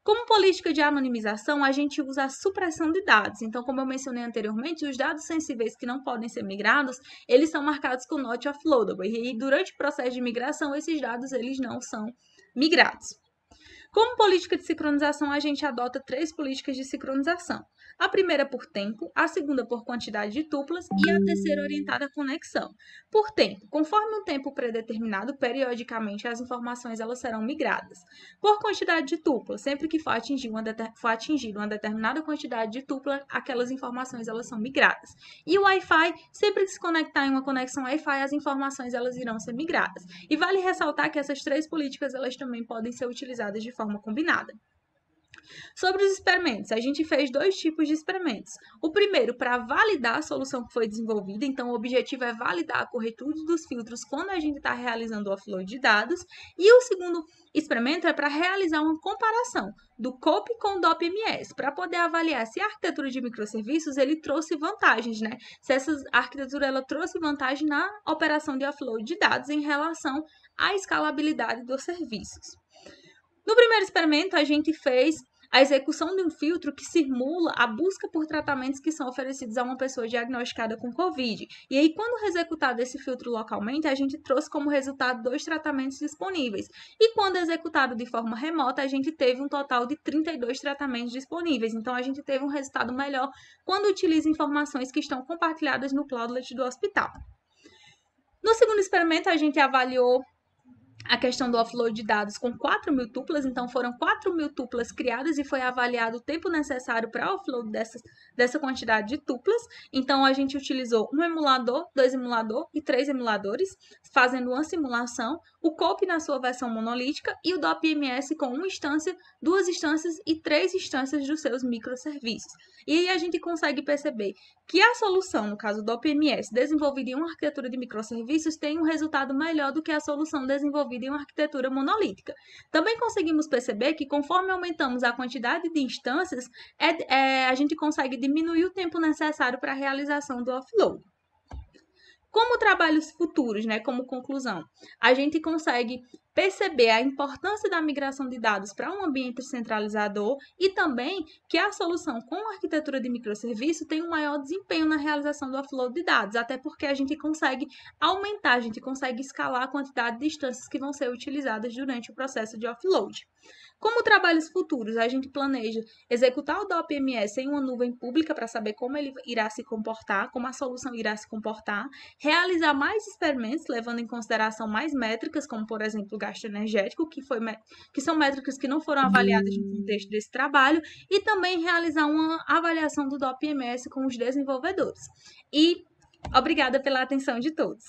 Como política de anonimização, a gente usa a supressão de dados. Então, como eu mencionei anteriormente, os dados sensíveis que não podem ser migrados, eles são marcados com not offloadable. E durante o processo de migração, esses dados eles não são migrados. Como política de sincronização, a gente adota 3 políticas de sincronização. A primeira por tempo, a segunda por quantidade de tuplas e a terceira orientada à conexão. Por tempo, conforme um tempo predeterminado, periodicamente as informações elas serão migradas. Por quantidade de tuplas, sempre que for atingida uma determinada quantidade de tupla, aquelas informações elas são migradas. E o Wi-Fi, sempre que se conectar em uma conexão Wi-Fi, as informações elas irão ser migradas. E vale ressaltar que essas 3 políticas elas também podem ser utilizadas de forma combinada. Sobre os experimentos, a gente fez 2 tipos de experimentos. O primeiro para validar a solução que foi desenvolvida, então o objetivo é validar a corretude dos filtros quando a gente está realizando o offload de dados. E o segundo experimento é para realizar uma comparação do COP com o DOP-MS, para poder avaliar se a arquitetura de microserviços ele trouxe vantagens, né? Se essa arquitetura ela trouxe vantagem na operação de offload de dados em relação à escalabilidade dos serviços. No primeiro experimento, a gente fez a execução de um filtro que simula a busca por tratamentos que são oferecidos a uma pessoa diagnosticada com COVID. E aí, quando executado esse filtro localmente, a gente trouxe como resultado 2 tratamentos disponíveis. E quando executado de forma remota, a gente teve um total de 32 tratamentos disponíveis. Então, a gente teve um resultado melhor quando utiliza informações que estão compartilhadas no Cloudlet do hospital. No segundo experimento, a gente avaliou a questão do offload de dados com 4.000 tuplas, então foram 4.000 tuplas criadas e foi avaliado o tempo necessário para offload dessa quantidade de tuplas. Então a gente utilizou um emulador, 2 emuladores e 3 emuladores, fazendo uma simulação, o COPE na sua versão monolítica e o DOP-MS com uma instância, 2 instâncias e 3 instâncias dos seus microserviços. E aí a gente consegue perceber que a solução, no caso do DOP-MS, desenvolvida em uma arquitetura de microserviços, tem um resultado melhor do que a solução desenvolvida em uma arquitetura monolítica. Também conseguimos perceber que, conforme aumentamos a quantidade de instâncias, a gente consegue diminuir o tempo necessário para a realização do offload. Como trabalhos futuros, né, como conclusão, a gente consegue perceber a importância da migração de dados para um ambiente centralizador e também que a solução com a arquitetura de microserviço tem um maior desempenho na realização do offload de dados, até porque a gente consegue aumentar, a gente consegue escalar a quantidade de instâncias que vão ser utilizadas durante o processo de offload. Como trabalhos futuros, a gente planeja executar o DOP-MS em uma nuvem pública para saber como ele irá se comportar, como a solução irá se comportar, realizar mais experimentos, levando em consideração mais métricas, como, por exemplo, o gasto energético, que são métricas que não foram avaliadas no contexto desse trabalho, e também realizar uma avaliação do DOP-MS com os desenvolvedores. E obrigada pela atenção de todos.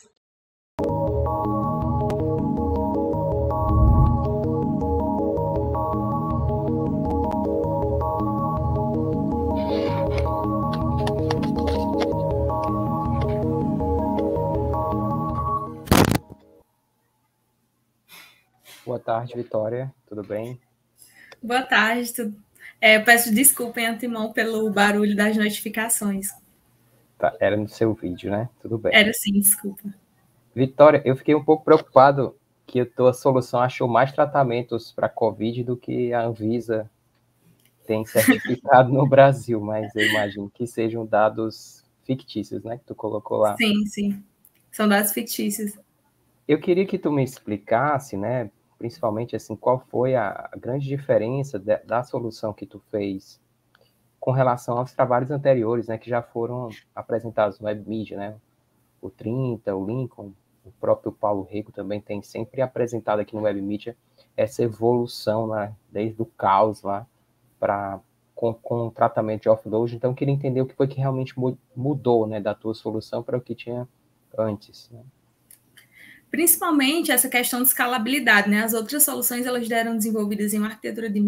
Boa tarde, Vitória. Tudo bem? Boa tarde. Peço desculpa em antemão pelo barulho das notificações. Tá, era no seu vídeo, né? Tudo bem. Era sim, desculpa. Vitória, eu fiquei um pouco preocupado que a tua solução achou mais tratamentos para COVID do que a Anvisa tem certificado no Brasil, mas eu imagino que sejam dados fictícios, né? Que tu colocou lá. Sim. São dados fictícios. Eu queria que tu me explicasse, né? Principalmente, assim, qual foi a grande diferença da solução que tu fez com relação aos trabalhos anteriores, né? Que já foram apresentados no WebMedia, né? O 30, o Lincoln, o próprio Paulo Rego também tem sempre apresentado aqui no WebMedia essa evolução, né? Desde o caos lá com o tratamento de offload. Então, eu queria entender o que foi que realmente mudou, né? Da tua solução para o que tinha antes, né? Principalmente essa questão de escalabilidade, né? As outras soluções, elas eram desenvolvidas em uma arquitetura de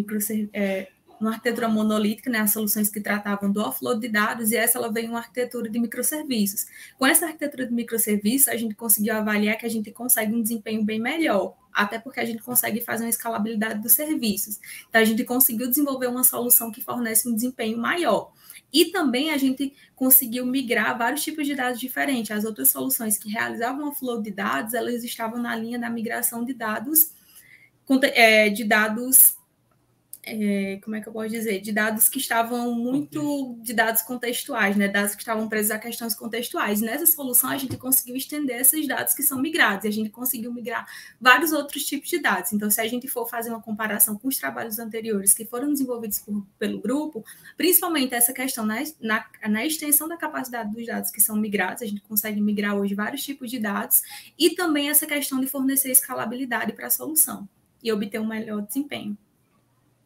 uma arquitetura monolítica, né? As soluções que tratavam do offload de dados, e essa ela veio em uma arquitetura de microserviços. Com essa arquitetura de microserviços, a gente conseguiu avaliar que a gente consegue um desempenho bem melhor, até porque a gente consegue fazer uma escalabilidade dos serviços. Então, a gente conseguiu desenvolver uma solução que fornece um desempenho maior. E também a gente conseguiu migrar vários tipos de dados diferentes. As outras soluções que realizavam o flow de dados, elas estavam na linha da migração de dados, como é que eu posso dizer? De dados que estavam de dados contextuais, né? Dados que estavam presos a questões contextuais. Nessa solução, a gente conseguiu estender esses dados que são migrados, e a gente conseguiu migrar vários outros tipos de dados. Então, se a gente for fazer uma comparação com os trabalhos anteriores que foram desenvolvidos pelo grupo, principalmente essa questão na extensão da capacidade dos dados que são migrados, a gente consegue migrar hoje vários tipos de dados, e também essa questão de fornecer escalabilidade para a solução e obter um melhor desempenho.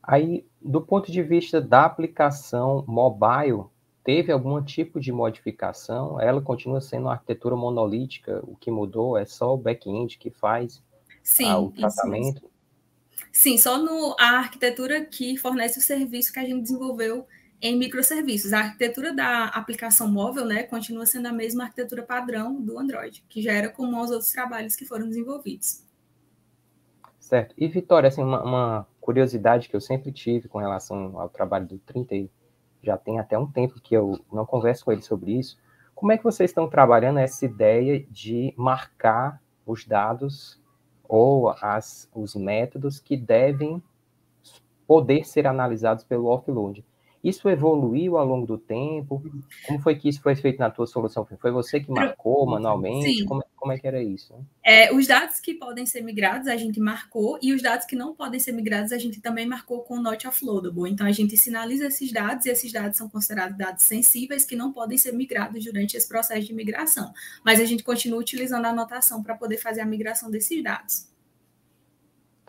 Aí, do ponto de vista da aplicação mobile, teve algum tipo de modificação? Ela continua sendo uma arquitetura monolítica, o que mudou é só o back-end que faz o tratamento? Sim, só a arquitetura que fornece o serviço que a gente desenvolveu em microserviços. A arquitetura da aplicação móvel, né, continua sendo a mesma arquitetura padrão do Android, que já era comum aos outros trabalhos que foram desenvolvidos. Certo. E, Vitória, assim, uma curiosidade que eu sempre tive com relação ao trabalho do 30, já tem até um tempo que eu não converso com ele sobre isso. Como é que vocês estão trabalhando essa ideia de marcar os dados ou os métodos que devem poder ser analisados pelo offload? Isso evoluiu ao longo do tempo? Como foi que isso foi feito na tua solução? Foi você que marcou manualmente? Sim. Como é que era isso? Os dados que podem ser migrados, a gente marcou, e os dados que não podem ser migrados, a gente também marcou com o not offloadable. Então, a gente sinaliza esses dados, e esses dados são considerados dados sensíveis que não podem ser migrados durante esse processo de migração. Mas a gente continua utilizando a anotação para poder fazer a migração desses dados.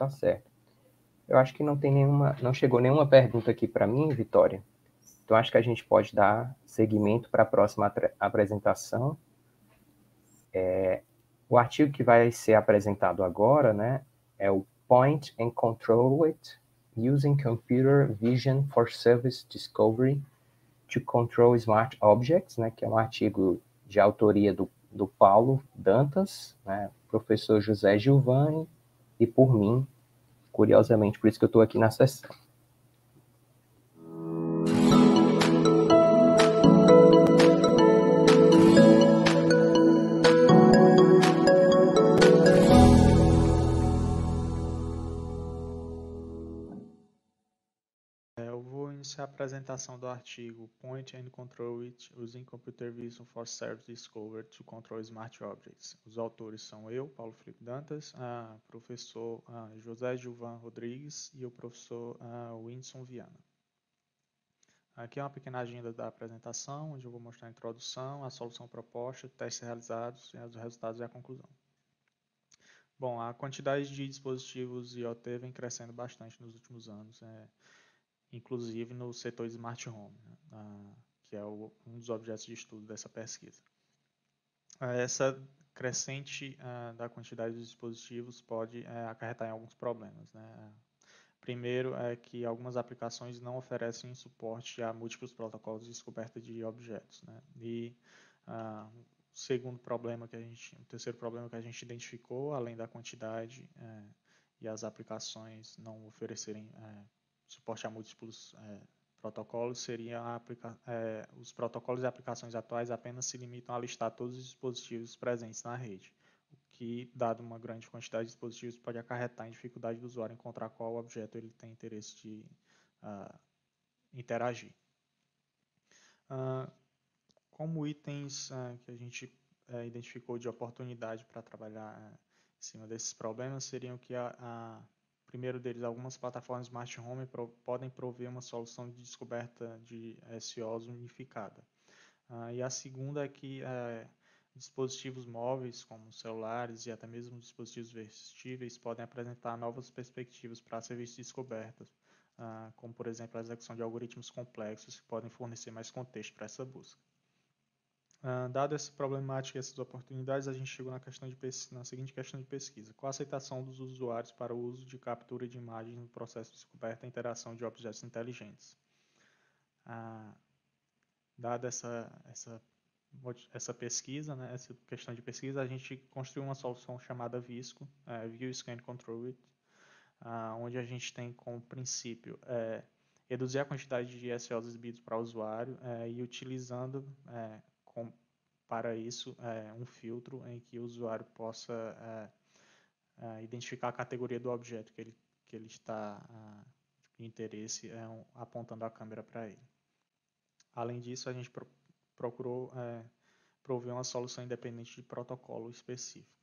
tá certo. Eu acho que não chegou nenhuma pergunta aqui para mim, Vitória. Então, acho que a gente pode dar seguimento para a próxima apresentação. O artigo que vai ser apresentado agora, né, é o Point and Control It, Using Computer Vision for Service Discovery to Control Smart Objects, né, que é um artigo de autoria do Paulo Dantas, né, professor José Giovanni, e por mim, curiosamente, por isso que eu estou aqui na sessão. Eu vou iniciar a apresentação do artigo Point and Control It Using Computer Vision for Service Discovery to Control Smart Objects. Os autores são eu, Paulo Felipe Dantas, o professor José Gilvan Rodrigues e o professor Whindersson Viana. Aqui é uma pequena agenda da apresentação, onde eu vou mostrar a introdução, a solução proposta, testes realizados, os resultados e a conclusão. Bom, a quantidade de dispositivos IoT vem crescendo bastante nos últimos anos, inclusive no setor de Smart Home, né, que é um dos objetos de estudo dessa pesquisa. Essa crescente da quantidade de dispositivos pode acarretar em alguns problemas, né? Primeiro é que algumas aplicações não oferecem suporte a múltiplos protocolos de descoberta de objetos, né? E o terceiro problema que a gente identificou, além da quantidade e as aplicações não oferecerem suporte a múltiplos protocolos, seria os protocolos e aplicações atuais apenas se limitam a listar todos os dispositivos presentes na rede, o que, dado uma grande quantidade de dispositivos, pode acarretar em dificuldade do usuário encontrar qual objeto ele tem interesse de interagir. Como itens que a gente identificou de oportunidade para trabalhar em cima desses problemas seriam que primeiro deles, algumas plataformas Smart Home podem prover uma solução de descoberta de SOs unificada. E a segunda é que dispositivos móveis, como celulares e até mesmo dispositivos vestíveis, podem apresentar novas perspectivas para serviços de descoberta, como, por exemplo, a execução de algoritmos complexos que podem fornecer mais contexto para essa busca. Dado essa problemática e essas oportunidades, a gente chegou na seguinte questão de pesquisa. Qual a aceitação dos usuários para o uso de captura de imagens no processo de descoberta e interação de objetos inteligentes? Dada essa pesquisa, né, essa questão de pesquisa, a gente construiu uma solução chamada VISCO, View, Scan, Control It, onde a gente tem como princípio reduzir a quantidade de SOs exibidos para o usuário e utilizando para isso um filtro em que o usuário possa identificar a categoria do objeto que ele está de interesse, apontando a câmera para ele. Além disso, a gente procurou prover uma solução independente de protocolo específico.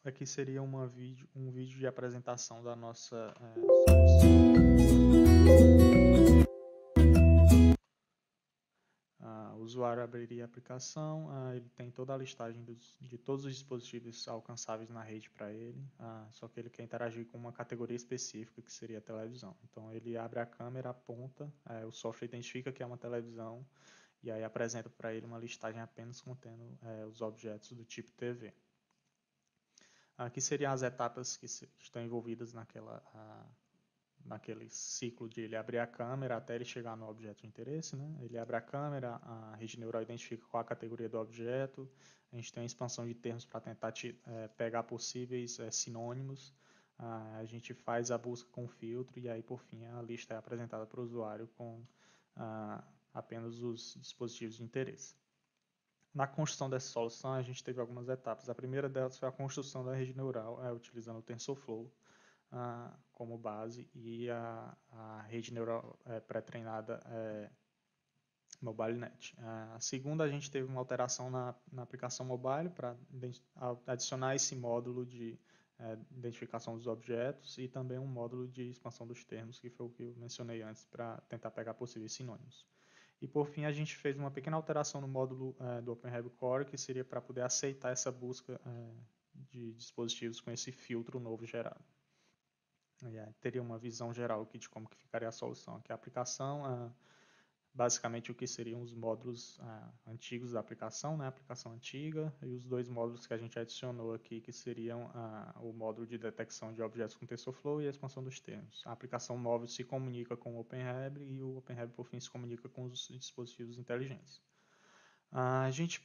Aqui seria um vídeo de apresentação da nossa solução. O usuário abriria a aplicação, ele tem toda a listagem de todos os dispositivos alcançáveis na rede para ele, só que ele quer interagir com uma categoria específica, que seria a televisão. Então, ele abre a câmera, aponta, o software identifica que é uma televisão, e aí apresenta para ele uma listagem apenas contendo os objetos do tipo TV. Aqui seriam as etapas que estão envolvidas naquele ciclo de ele abrir a câmera até ele chegar no objeto de interesse, né? Ele abre a câmera, a rede neural identifica qual a categoria do objeto, a gente tem uma expansão de termos para tentar pegar possíveis sinônimos, a gente faz a busca com filtro e aí, por fim, a lista é apresentada para o usuário com apenas os dispositivos de interesse. Na construção dessa solução, a gente teve algumas etapas. A primeira delas foi a construção da rede neural, utilizando o TensorFlow como base, e a rede neural pré-treinada MobileNet. A segunda, a gente teve uma alteração na aplicação mobile para adicionar esse módulo de identificação dos objetos e também um módulo de expansão dos termos, que foi o que eu mencionei antes, para tentar pegar possíveis sinônimos. E, por fim, a gente fez uma pequena alteração no módulo do OpenHab Core, que seria para poder aceitar essa busca de dispositivos com esse filtro novo gerado. teria uma visão geral aqui de como que ficaria a solução. Aqui a aplicação, basicamente o que seriam os módulos antigos da aplicação, né? A aplicação antiga, e os dois módulos que a gente adicionou aqui, que seriam o módulo de detecção de objetos com TensorFlow e a expansão dos termos. A aplicação móvel se comunica com o OpenReb e o OpenReb, por fim, se comunica com os dispositivos inteligentes. A gente,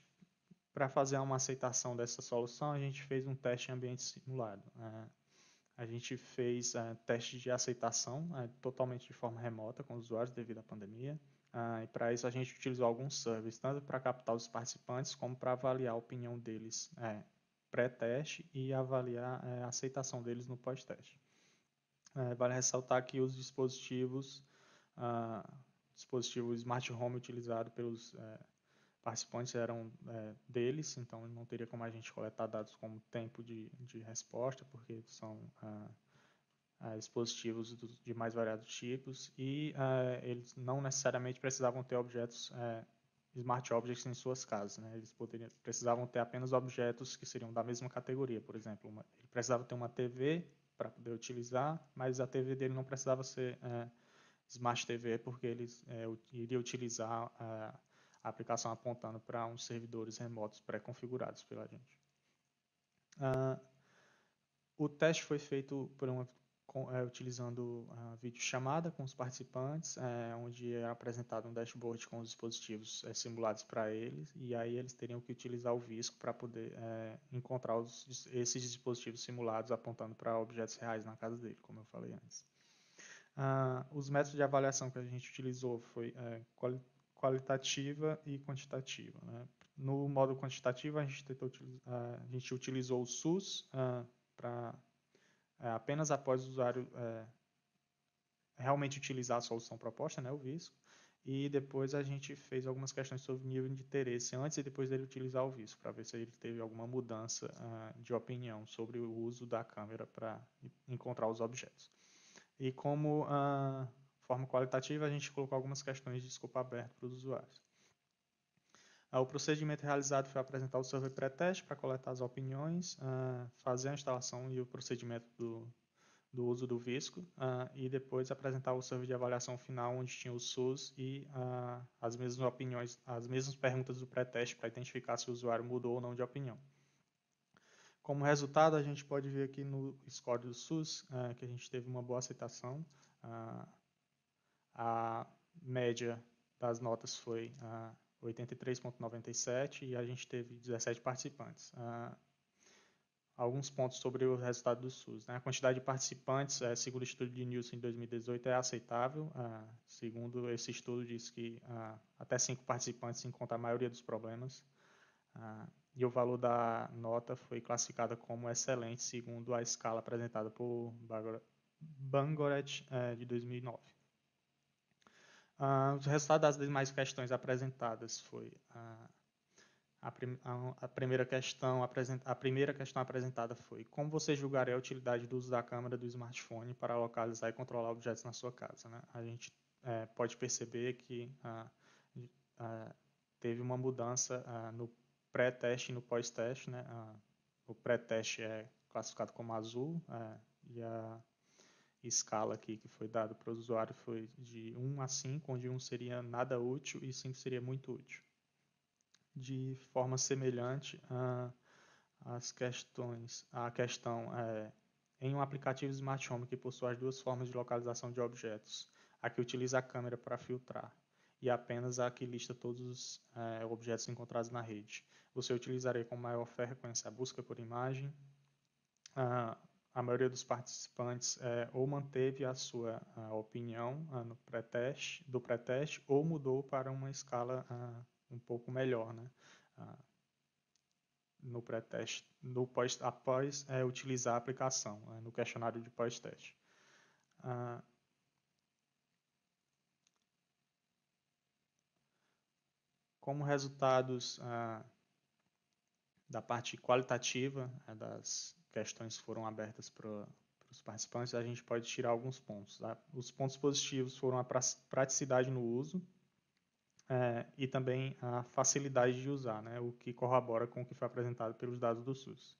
para fazer uma aceitação dessa solução, a gente fez um teste em ambiente simulado. A gente fez teste de aceitação totalmente de forma remota com os usuários devido à pandemia. E para isso a gente utilizou alguns servers, tanto para captar os participantes, como para avaliar a opinião deles pré-teste e avaliar a aceitação deles no pós-teste. Vale ressaltar que os dispositivo Smart Home utilizado pelos participantes eram deles, então não teria como a gente coletar dados como tempo de resposta, porque são dispositivos de mais variados tipos, e eles não necessariamente precisavam ter objetos Smart Objects em suas casas, né? Eles precisavam ter apenas objetos que seriam da mesma categoria. Por exemplo, ele precisava ter uma TV para poder utilizar, mas a TV dele não precisava ser Smart TV, porque ele iria utilizar a aplicação apontando para uns servidores remotos pré-configurados pela gente. O teste foi feito utilizando a videochamada com os participantes, onde é apresentado um dashboard com os dispositivos simulados para eles, e aí eles teriam que utilizar o Visco para poder encontrar esses dispositivos simulados apontando para objetos reais na casa dele, como eu falei antes. Os métodos de avaliação que a gente utilizou foi qualitativa e quantitativa, né? No modo quantitativo, a gente utilizou o SUS para apenas após o usuário realmente utilizar a solução proposta, né, o Visco, e depois a gente fez algumas questões sobre nível de interesse antes e depois dele utilizar o Visco, para ver se ele teve alguma mudança de opinião sobre o uso da câmera para encontrar os objetos. E como forma qualitativa, a gente colocou algumas questões de escopo aberto para os usuários. O procedimento realizado foi apresentar o server pré-teste para coletar as opiniões, fazer a instalação e o procedimento do uso do Visco, e depois apresentar o server de avaliação final, onde tinha o SUS e as mesmas opiniões, as mesmas perguntas do pré-teste para identificar se o usuário mudou ou não de opinião. Como resultado, a gente pode ver aqui no score do SUS que a gente teve uma boa aceitação. A média das notas foi 83,97 e a gente teve 17 participantes. Alguns pontos sobre o resultado do SUS, né? A quantidade de participantes, segundo o estudo de Nielsen em 2018, é aceitável. Segundo esse estudo, diz que até 5 participantes encontram a maioria dos problemas. E o valor da nota foi classificada como excelente, segundo a escala apresentada por Bangoret de 2009. Os resultados das demais questões apresentadas foi a primeira questão apresentada foi: como você julgaria a utilidade do uso da câmera do smartphone para localizar e controlar objetos na sua casa, né? A gente pode perceber que teve uma mudança no pré-teste e no pós-teste, né? O pré-teste é classificado como azul e a escala aqui que foi dada para o usuário foi de 1 a 5, onde 1 seria nada útil e 5 seria muito útil. De forma semelhante, a questão em um aplicativo Smart Home que possui as duas formas de localização de objetos, a que utiliza a câmera para filtrar e apenas a que lista todos os objetos encontrados na rede. Você utilizaria com maior frequência a busca por imagem. A maioria dos participantes ou manteve a sua opinião no do pré-teste ou mudou para uma escala um pouco melhor, né? No pré-teste, após utilizar a aplicação, no questionário de pós-teste. Como resultados da parte qualitativa das questões que foram abertas para os participantes, a gente pode tirar alguns pontos. Tá? Os pontos positivos foram a praticidade no uso e também a facilidade de usar, né? O que corrobora com o que foi apresentado pelos dados do SUS.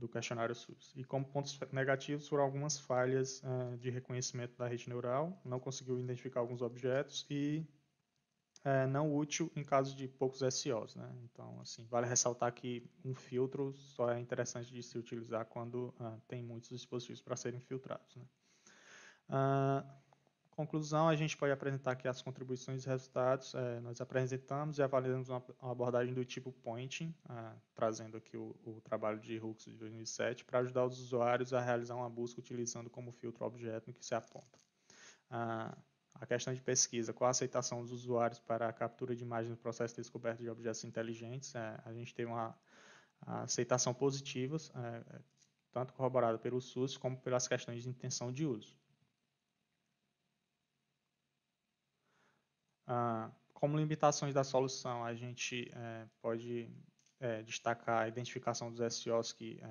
do questionário SUS. E como pontos negativos foram algumas falhas de reconhecimento da rede neural, não conseguiu identificar alguns objetos e não útil em caso de poucos SOs, né? Então, assim, vale ressaltar que um filtro só é interessante de se utilizar quando tem muitos dispositivos para serem filtrados, né? Conclusão, a gente pode apresentar aqui as contribuições e resultados. Nós apresentamos e avaliamos uma abordagem do tipo pointing, trazendo aqui o trabalho de Hooks de 2007, para ajudar os usuários a realizar uma busca utilizando como filtro o objeto no que se aponta. A questão de pesquisa, qual a aceitação dos usuários para a captura de imagens no processo de descoberta de objetos inteligentes? A gente teve uma aceitação positiva, tanto corroborada pelo SUS como pelas questões de intenção de uso. Como limitações da solução, a gente pode destacar a identificação dos SOs que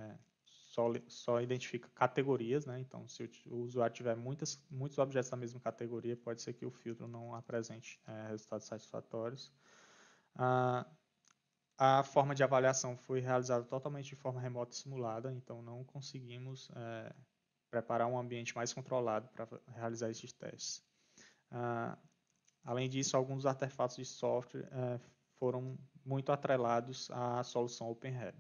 só identifica categorias, né? Então, se o usuário tiver muitos objetos da mesma categoria, pode ser que o filtro não apresente resultados satisfatórios. A forma de avaliação foi realizada totalmente de forma remota e simulada, então não conseguimos preparar um ambiente mais controlado para realizar esses testes. Além disso, alguns artefatos de software foram muito atrelados à solução OpenRed.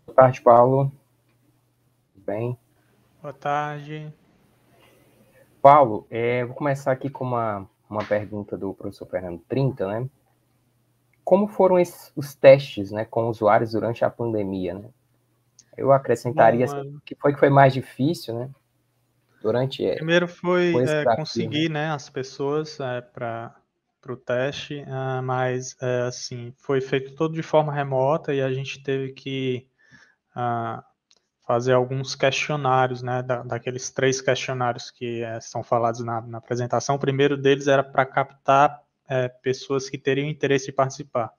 Boa tarde, Paulo. Tudo bem? Boa tarde. Paulo, vou começar aqui com uma pergunta do professor Fernando Trinta, né? Como foram os testes, né, com usuários durante a pandemia, né? Eu acrescentaria que foi mais difícil, né? Primeiro foi desafio, conseguir, né, as pessoas para o teste, mas assim, foi feito todo de forma remota e a gente teve que fazer alguns questionários, né, daqueles 3 questionários que são falados na apresentação. O primeiro deles era para captar pessoas que teriam interesse em participar.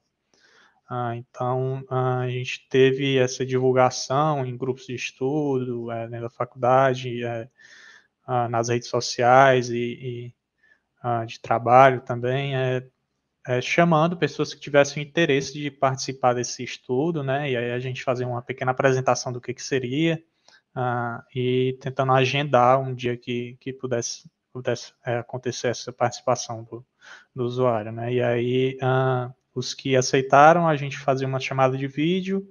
Então, a gente teve essa divulgação em grupos de estudo, na faculdade, nas redes sociais e de trabalho também, chamando pessoas que tivessem interesse de participar desse estudo, né? E aí a gente fazia uma pequena apresentação do que seria e tentando agendar um dia que pudesse acontecer essa participação do usuário, né? E aí os que aceitaram, a gente fazia uma chamada de vídeo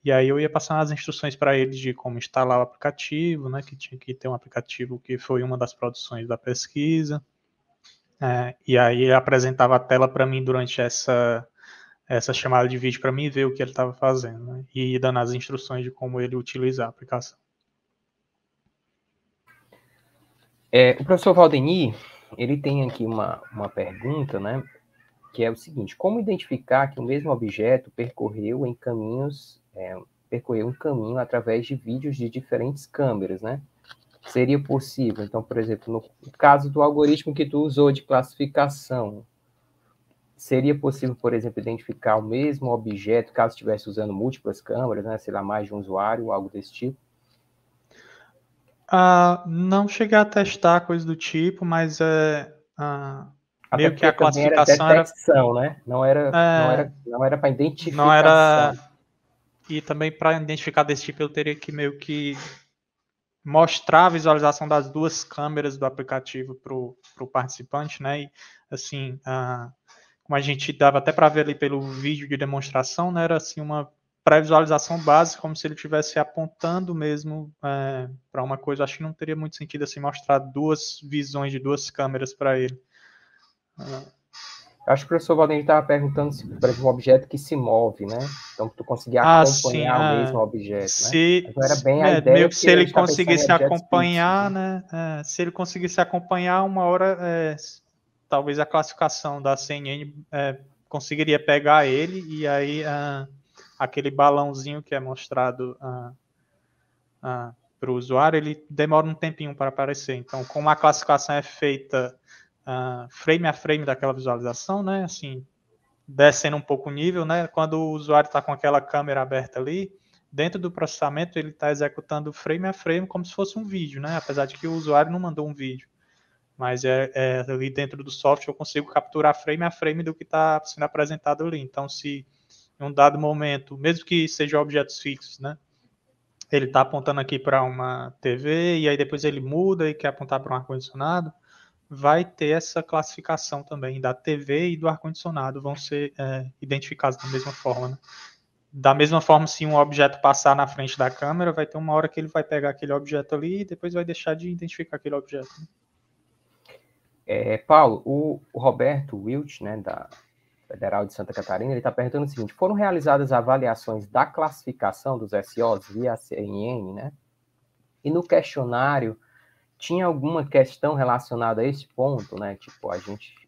e aí eu ia passando as instruções para eles de como instalar o aplicativo, né? Que tinha que ter um aplicativo que foi uma das produções da pesquisa. E aí ele apresentava a tela para mim durante essa chamada de vídeo para mim ver o que ele estava fazendo, né? E dando as instruções de como ele utilizar a aplicação. O professor Valdeni, ele tem aqui uma pergunta, né? Que é o seguinte: como identificar que o mesmo objeto percorreu um caminho através de vídeos de diferentes câmeras, né? Seria possível, então, por exemplo, no caso do algoritmo que tu usou de classificação, seria possível, por exemplo, identificar o mesmo objeto caso estivesse usando múltiplas câmeras, né? Sei lá, mais de um usuário, algo desse tipo? Não cheguei a testar coisa do tipo, mas meio que a classificação era detecção, né? Não era para identificação. Não era. E também para identificar desse tipo eu teria que meio que mostrar a visualização das 2 câmeras do aplicativo para o participante, né? E assim, como a gente dava até para ver ali pelo vídeo de demonstração, né? Era assim uma pré-visualização básica, como se ele estivesse apontando mesmo para uma coisa. Acho que não teria muito sentido assim mostrar 2 visões de 2 câmeras para ele. Acho que o professor Valdemir estava perguntando se, por exemplo, um objeto que se move, né? Então, tu conseguia acompanhar o mesmo objeto, né? Mas não era bem a ideia meio que se ele conseguisse fixos, acompanhar, né? Se ele conseguisse acompanhar, uma hora, talvez a classificação da CNN conseguiria pegar ele e aí aquele balãozinho que é mostrado para o usuário, ele demora um tempinho para aparecer. Então, como a classificação é feita frame a frame daquela visualização, né? Assim, descendo um pouco o nível, né? Quando o usuário está com aquela câmera aberta ali, dentro do processamento ele está executando frame a frame como se fosse um vídeo, né? Apesar de que o usuário não mandou um vídeo. Mas ali dentro do software eu consigo capturar frame a frame do que está sendo apresentado ali. Então, se em um dado momento, mesmo que sejam objetos fixos, né? Ele está apontando aqui para uma TV e aí depois ele muda e quer apontar para um ar-condicionado, vai ter essa classificação também da TV e do ar-condicionado, vão ser identificados da mesma forma, né? Da mesma forma, se um objeto passar na frente da câmera, vai ter uma hora que ele vai pegar aquele objeto ali e depois vai deixar de identificar aquele objeto, né? Paulo, o Roberto Wilt, né, da Federal de Santa Catarina, ele está perguntando o seguinte: foram realizadas avaliações da classificação dos SOs via a CNN, né? E no questionário tinha alguma questão relacionada a esse ponto, né? Tipo,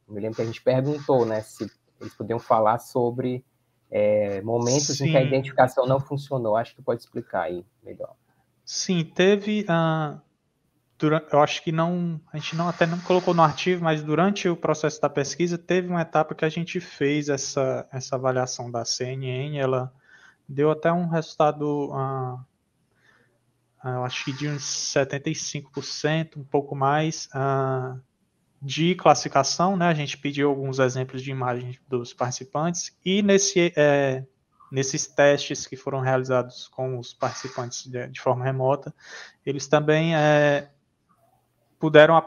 me lembro que a gente perguntou, né, se eles podiam falar sobre momentos em que a identificação não funcionou. Acho que tu pode explicar aí melhor. Sim, teve... eu acho que a gente até não colocou no artigo, mas durante o processo da pesquisa teve uma etapa que a gente fez essa avaliação da CNN, ela deu até um resultado, eu acho que de uns 75%, um pouco mais, de classificação, né? A gente pediu alguns exemplos de imagens dos participantes e nesses testes que foram realizados com os participantes de forma remota, eles também puderam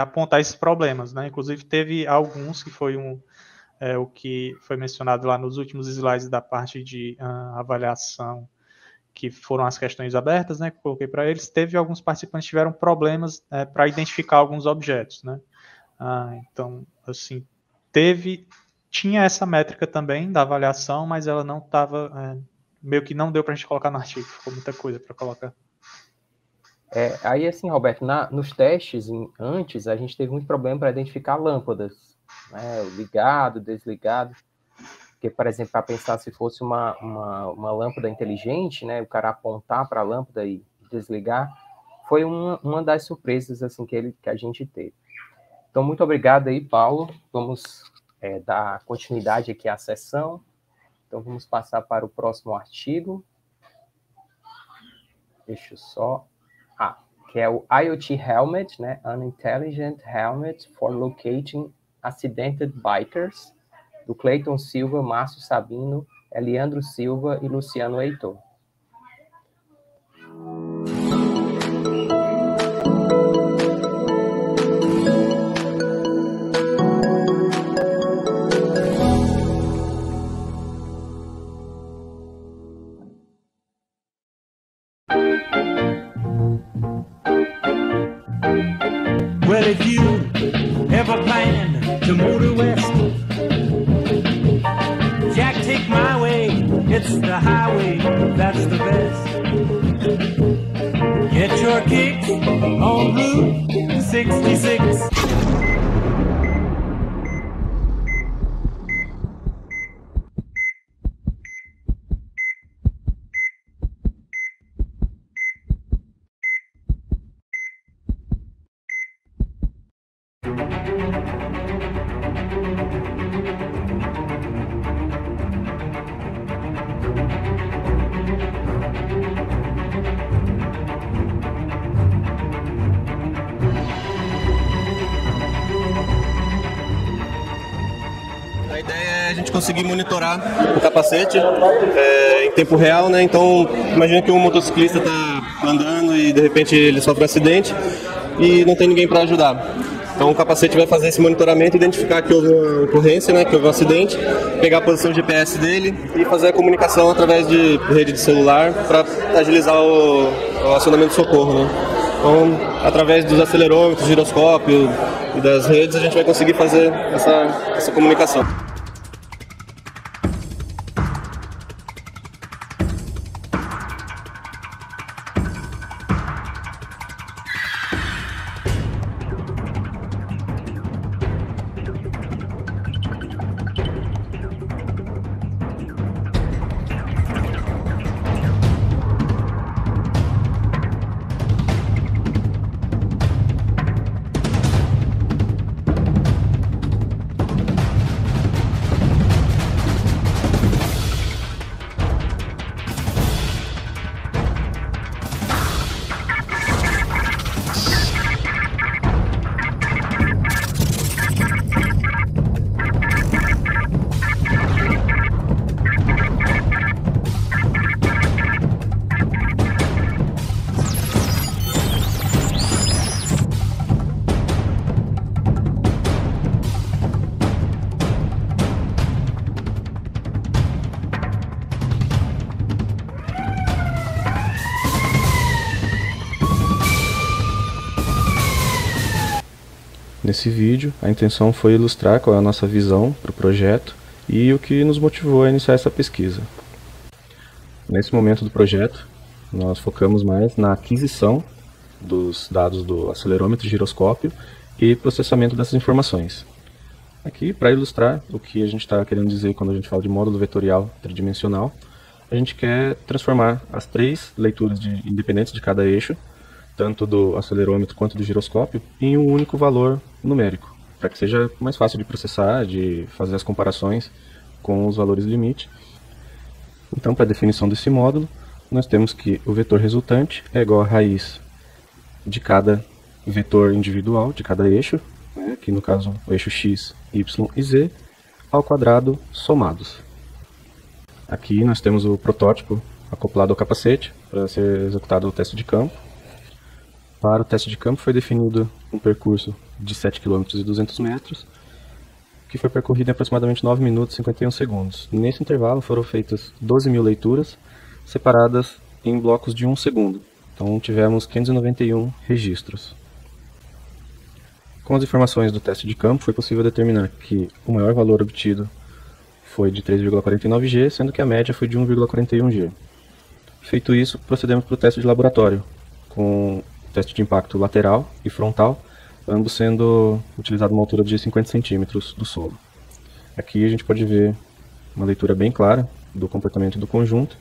apontar esses problemas, né? Inclusive teve alguns que foi o que foi mencionado lá nos últimos slides da parte de avaliação, que foram as questões abertas, né? Que eu coloquei para eles. Teve alguns participantes que tiveram problemas para identificar alguns objetos, né? Então, assim, tinha essa métrica também da avaliação, mas ela não estava, meio que não deu para a gente colocar no artigo, ficou muita coisa para colocar. Aí, assim, Roberto, nos testes antes, a gente teve muito problema para identificar lâmpadas, né? Ligado, desligado. Porque, por exemplo, para pensar se fosse uma lâmpada inteligente, né? O cara apontar para a lâmpada e desligar, foi uma das surpresas assim, que a gente teve. Então, muito obrigado aí, Paulo. Vamos dar continuidade aqui à sessão. Então, vamos passar para o próximo artigo. Deixa eu só... que é o IoT Helmet, né? An Intelligent Helmet for Locating Accidented Bikers, do Cleiton Silva, Márcio Sabino, Eliandro Silva e Luciano Heitor. Well, if you ever plan to motor west, Jack, take my way, it's the highway, that's the best. Get your kicks on Route 66. A ideia é a gente conseguir monitorar o capacete em tempo real, né? Então, imagina que um motociclista está andando e de repente ele sofre um acidente e não tem ninguém para ajudar. Então o capacete vai fazer esse monitoramento, identificar que houve uma ocorrência, né, que houve um acidente, pegar a posição GPS dele e fazer a comunicação através de rede de celular para agilizar o acionamento de socorro, né? Então, através dos acelerômetros, giroscópio e das redes, a gente vai conseguir fazer essa comunicação. nesse vídeo. A intenção foi ilustrar qual é a nossa visão para o projeto e o que nos motivou a iniciar essa pesquisa. Nesse momento do projeto, nós focamos mais na aquisição dos dados do acelerômetro e giroscópio e processamento dessas informações. Aqui, para ilustrar o que a gente está querendo dizer quando a gente fala de módulo vetorial tridimensional, a gente quer transformar as 3 leituras independentes de cada eixo, tanto do acelerômetro quanto do giroscópio, em um único valor numérico, para que seja mais fácil de processar, de fazer as comparações com os valores limite. Então, para a definição desse módulo, nós temos que o vetor resultante é igual à raiz de cada vetor individual, de cada eixo, né, aqui no caso o eixo x, y e z, ao quadrado somados. Aqui nós temos o protótipo acoplado ao capacete para ser executado o teste de campo. Para o teste de campo foi definido um percurso de 7 km e 200 metros, que foi percorrido em aproximadamente 9 minutos e 51 segundos. Nesse intervalo foram feitas 12.000 leituras, separadas em blocos de 1 segundo. Então tivemos 591 registros. Com as informações do teste de campo, foi possível determinar que o maior valor obtido foi de 3,49 G, sendo que a média foi de 1,41 G. Feito isso, procedemos para o teste de laboratório, com teste de impacto lateral e frontal, ambos sendo utilizados uma altura de 50 centímetros do solo. Aqui a gente pode ver uma leitura bem clara do comportamento do conjunto.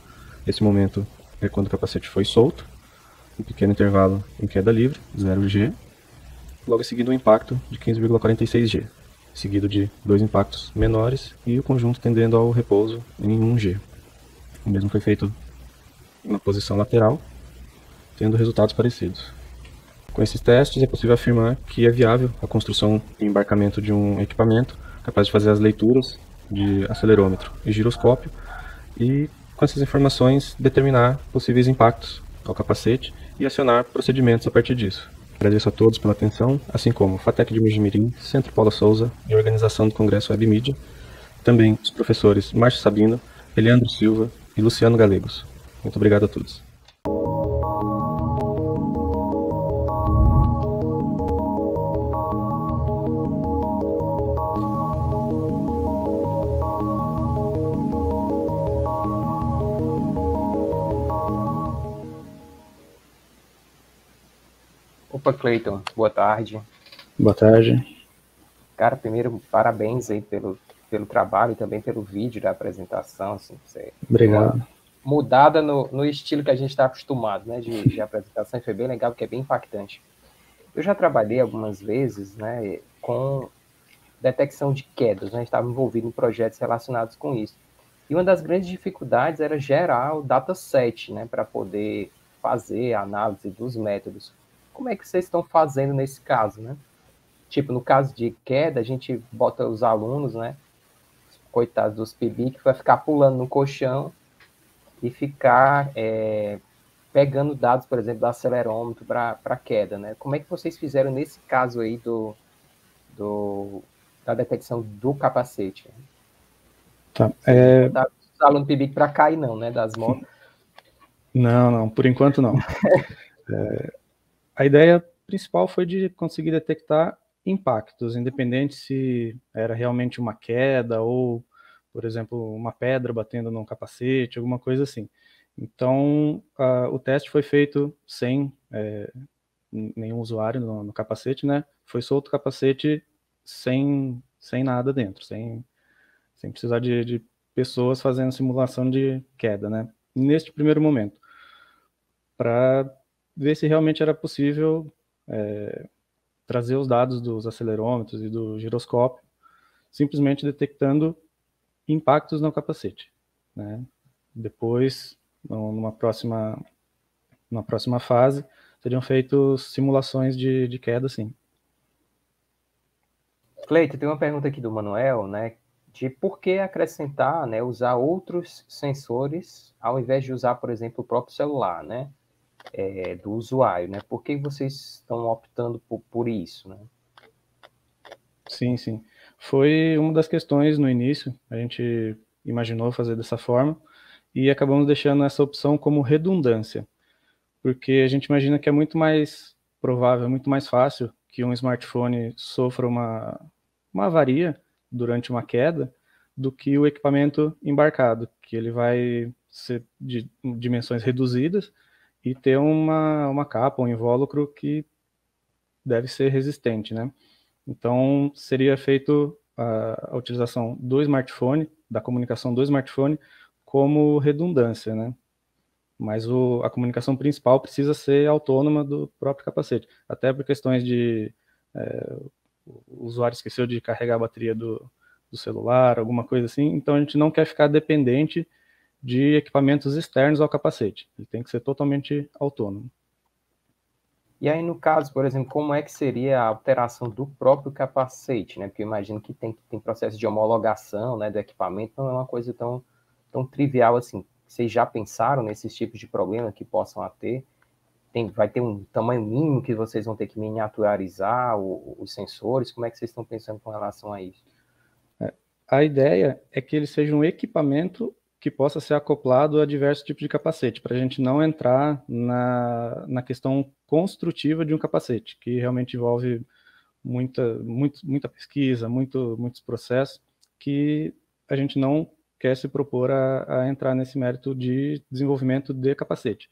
Esse momento é quando o capacete foi solto, um pequeno intervalo em queda livre, 0 G, logo em seguida um impacto de 15,46 G, seguido de 2 impactos menores e o conjunto tendendo ao repouso em 1 G. O mesmo foi feito na posição lateral, tendo resultados parecidos. Com esses testes é possível afirmar que é viável a construção e embarcamento de um equipamento capaz de fazer as leituras de acelerômetro e giroscópio e, com essas informações, determinar possíveis impactos ao capacete e acionar procedimentos a partir disso. Agradeço a todos pela atenção, assim como FATEC de Mojimirim, Centro Paula Souza e a organização do Congresso Web Media, também os professores Márcio Sabino, Eliandro Silva e Luciano Galegos. Muito obrigado a todos. Opa, Cleiton, boa tarde. Boa tarde. Cara, primeiro, parabéns aí pelo trabalho e também pelo vídeo da apresentação. Assim, você Obrigado. Mudada no estilo que a gente está acostumado, né, de apresentação, e foi bem legal, porque é bem impactante. Eu já trabalhei algumas vezes, né, com detecção de quedas, né, estava envolvido em projetos relacionados com isso. E uma das grandes dificuldades era gerar o dataset, né, para poder fazer a análise dos métodos. Como é que vocês estão fazendo nesse caso, né? Tipo, no caso de queda, a gente bota os alunos, né? Coitados dos PIBIC, que vai ficar pulando no colchão e ficar pegando dados, por exemplo, do acelerômetro para queda, né? Como é que vocês fizeram nesse caso aí da detecção do capacete? Tá. Os alunos PIBIC para cair não, né? Das motos. Não, por enquanto não. A ideia principal foi de conseguir detectar impactos, independente se era realmente uma queda ou, por exemplo, uma pedra batendo num capacete, alguma coisa assim. Então, o teste foi feito sem nenhum usuário no capacete, né? Foi solto o capacete sem nada dentro, sem precisar de pessoas fazendo simulação de queda, né? Neste primeiro momento, para ver se realmente era possível trazer os dados dos acelerômetros e do giroscópio, simplesmente detectando impactos no capacete, né? Depois, numa próxima fase, seriam feitas simulações de queda, sim. Cleiton, tem uma pergunta aqui do Manuel, né? De por que acrescentar, né, usar outros sensores ao invés de usar, por exemplo, o próprio celular, né? Do usuário, né? Por que vocês estão optando por isso, né? Sim. Foi uma das questões no início, a gente imaginou fazer dessa forma e acabamos deixando essa opção como redundância, porque a gente imagina que é muito mais provável, muito mais fácil que um smartphone sofra uma avaria durante uma queda do que o equipamento embarcado, que ele vai ser de dimensões reduzidas e ter uma capa, um invólucro que deve ser resistente, né? Então, seria feito a utilização do smartphone, da comunicação do smartphone, como redundância, né? Mas a comunicação principal precisa ser autônoma do próprio capacete, até por questões de o usuário esqueceu de carregar a bateria do celular, alguma coisa assim, então a gente não quer ficar dependente de equipamentos externos ao capacete, ele tem que ser totalmente autônomo. E aí, no caso, por exemplo, como é que seria a alteração do próprio capacete, né? Porque eu imagino que tem processo de homologação, né, do equipamento, não é uma coisa tão trivial assim. Vocês já pensaram nesses tipos de problema que possam ter? Vai ter um tamanho mínimo que vocês vão ter que miniaturizar os sensores? Como é que vocês estão pensando com relação a isso? A ideia é que ele seja um equipamento que possa ser acoplado a diversos tipos de capacete, para a gente não entrar na questão construtiva de um capacete, que realmente envolve muita pesquisa, muitos processos, que a gente não quer se propor a entrar nesse mérito de desenvolvimento de capacete.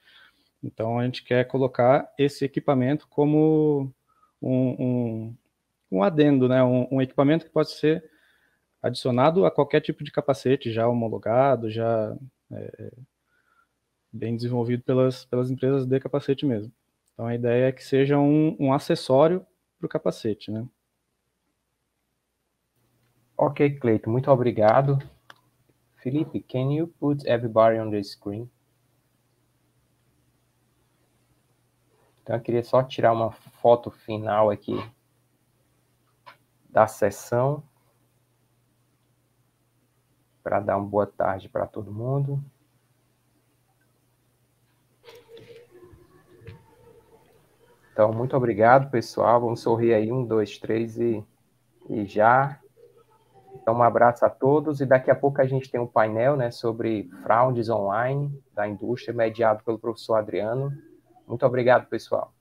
Então, a gente quer colocar esse equipamento como um adendo, né? Um equipamento que pode ser adicionado a qualquer tipo de capacete já homologado, já bem desenvolvido pelas empresas de capacete mesmo. Então, a ideia é que seja um acessório para o capacete, né? Ok, Cleiton, muito obrigado. Felipe, can you put everybody on the screen? Então, eu queria só tirar uma foto final aqui da sessão para dar uma boa tarde para todo mundo. Então, muito obrigado, pessoal. Vamos sorrir aí, 1, 2, 3 e já. Então, um abraço a todos. E daqui a pouco a gente tem um painel, né, sobre fraudes online da indústria, mediado pelo professor Adriano. Muito obrigado, pessoal.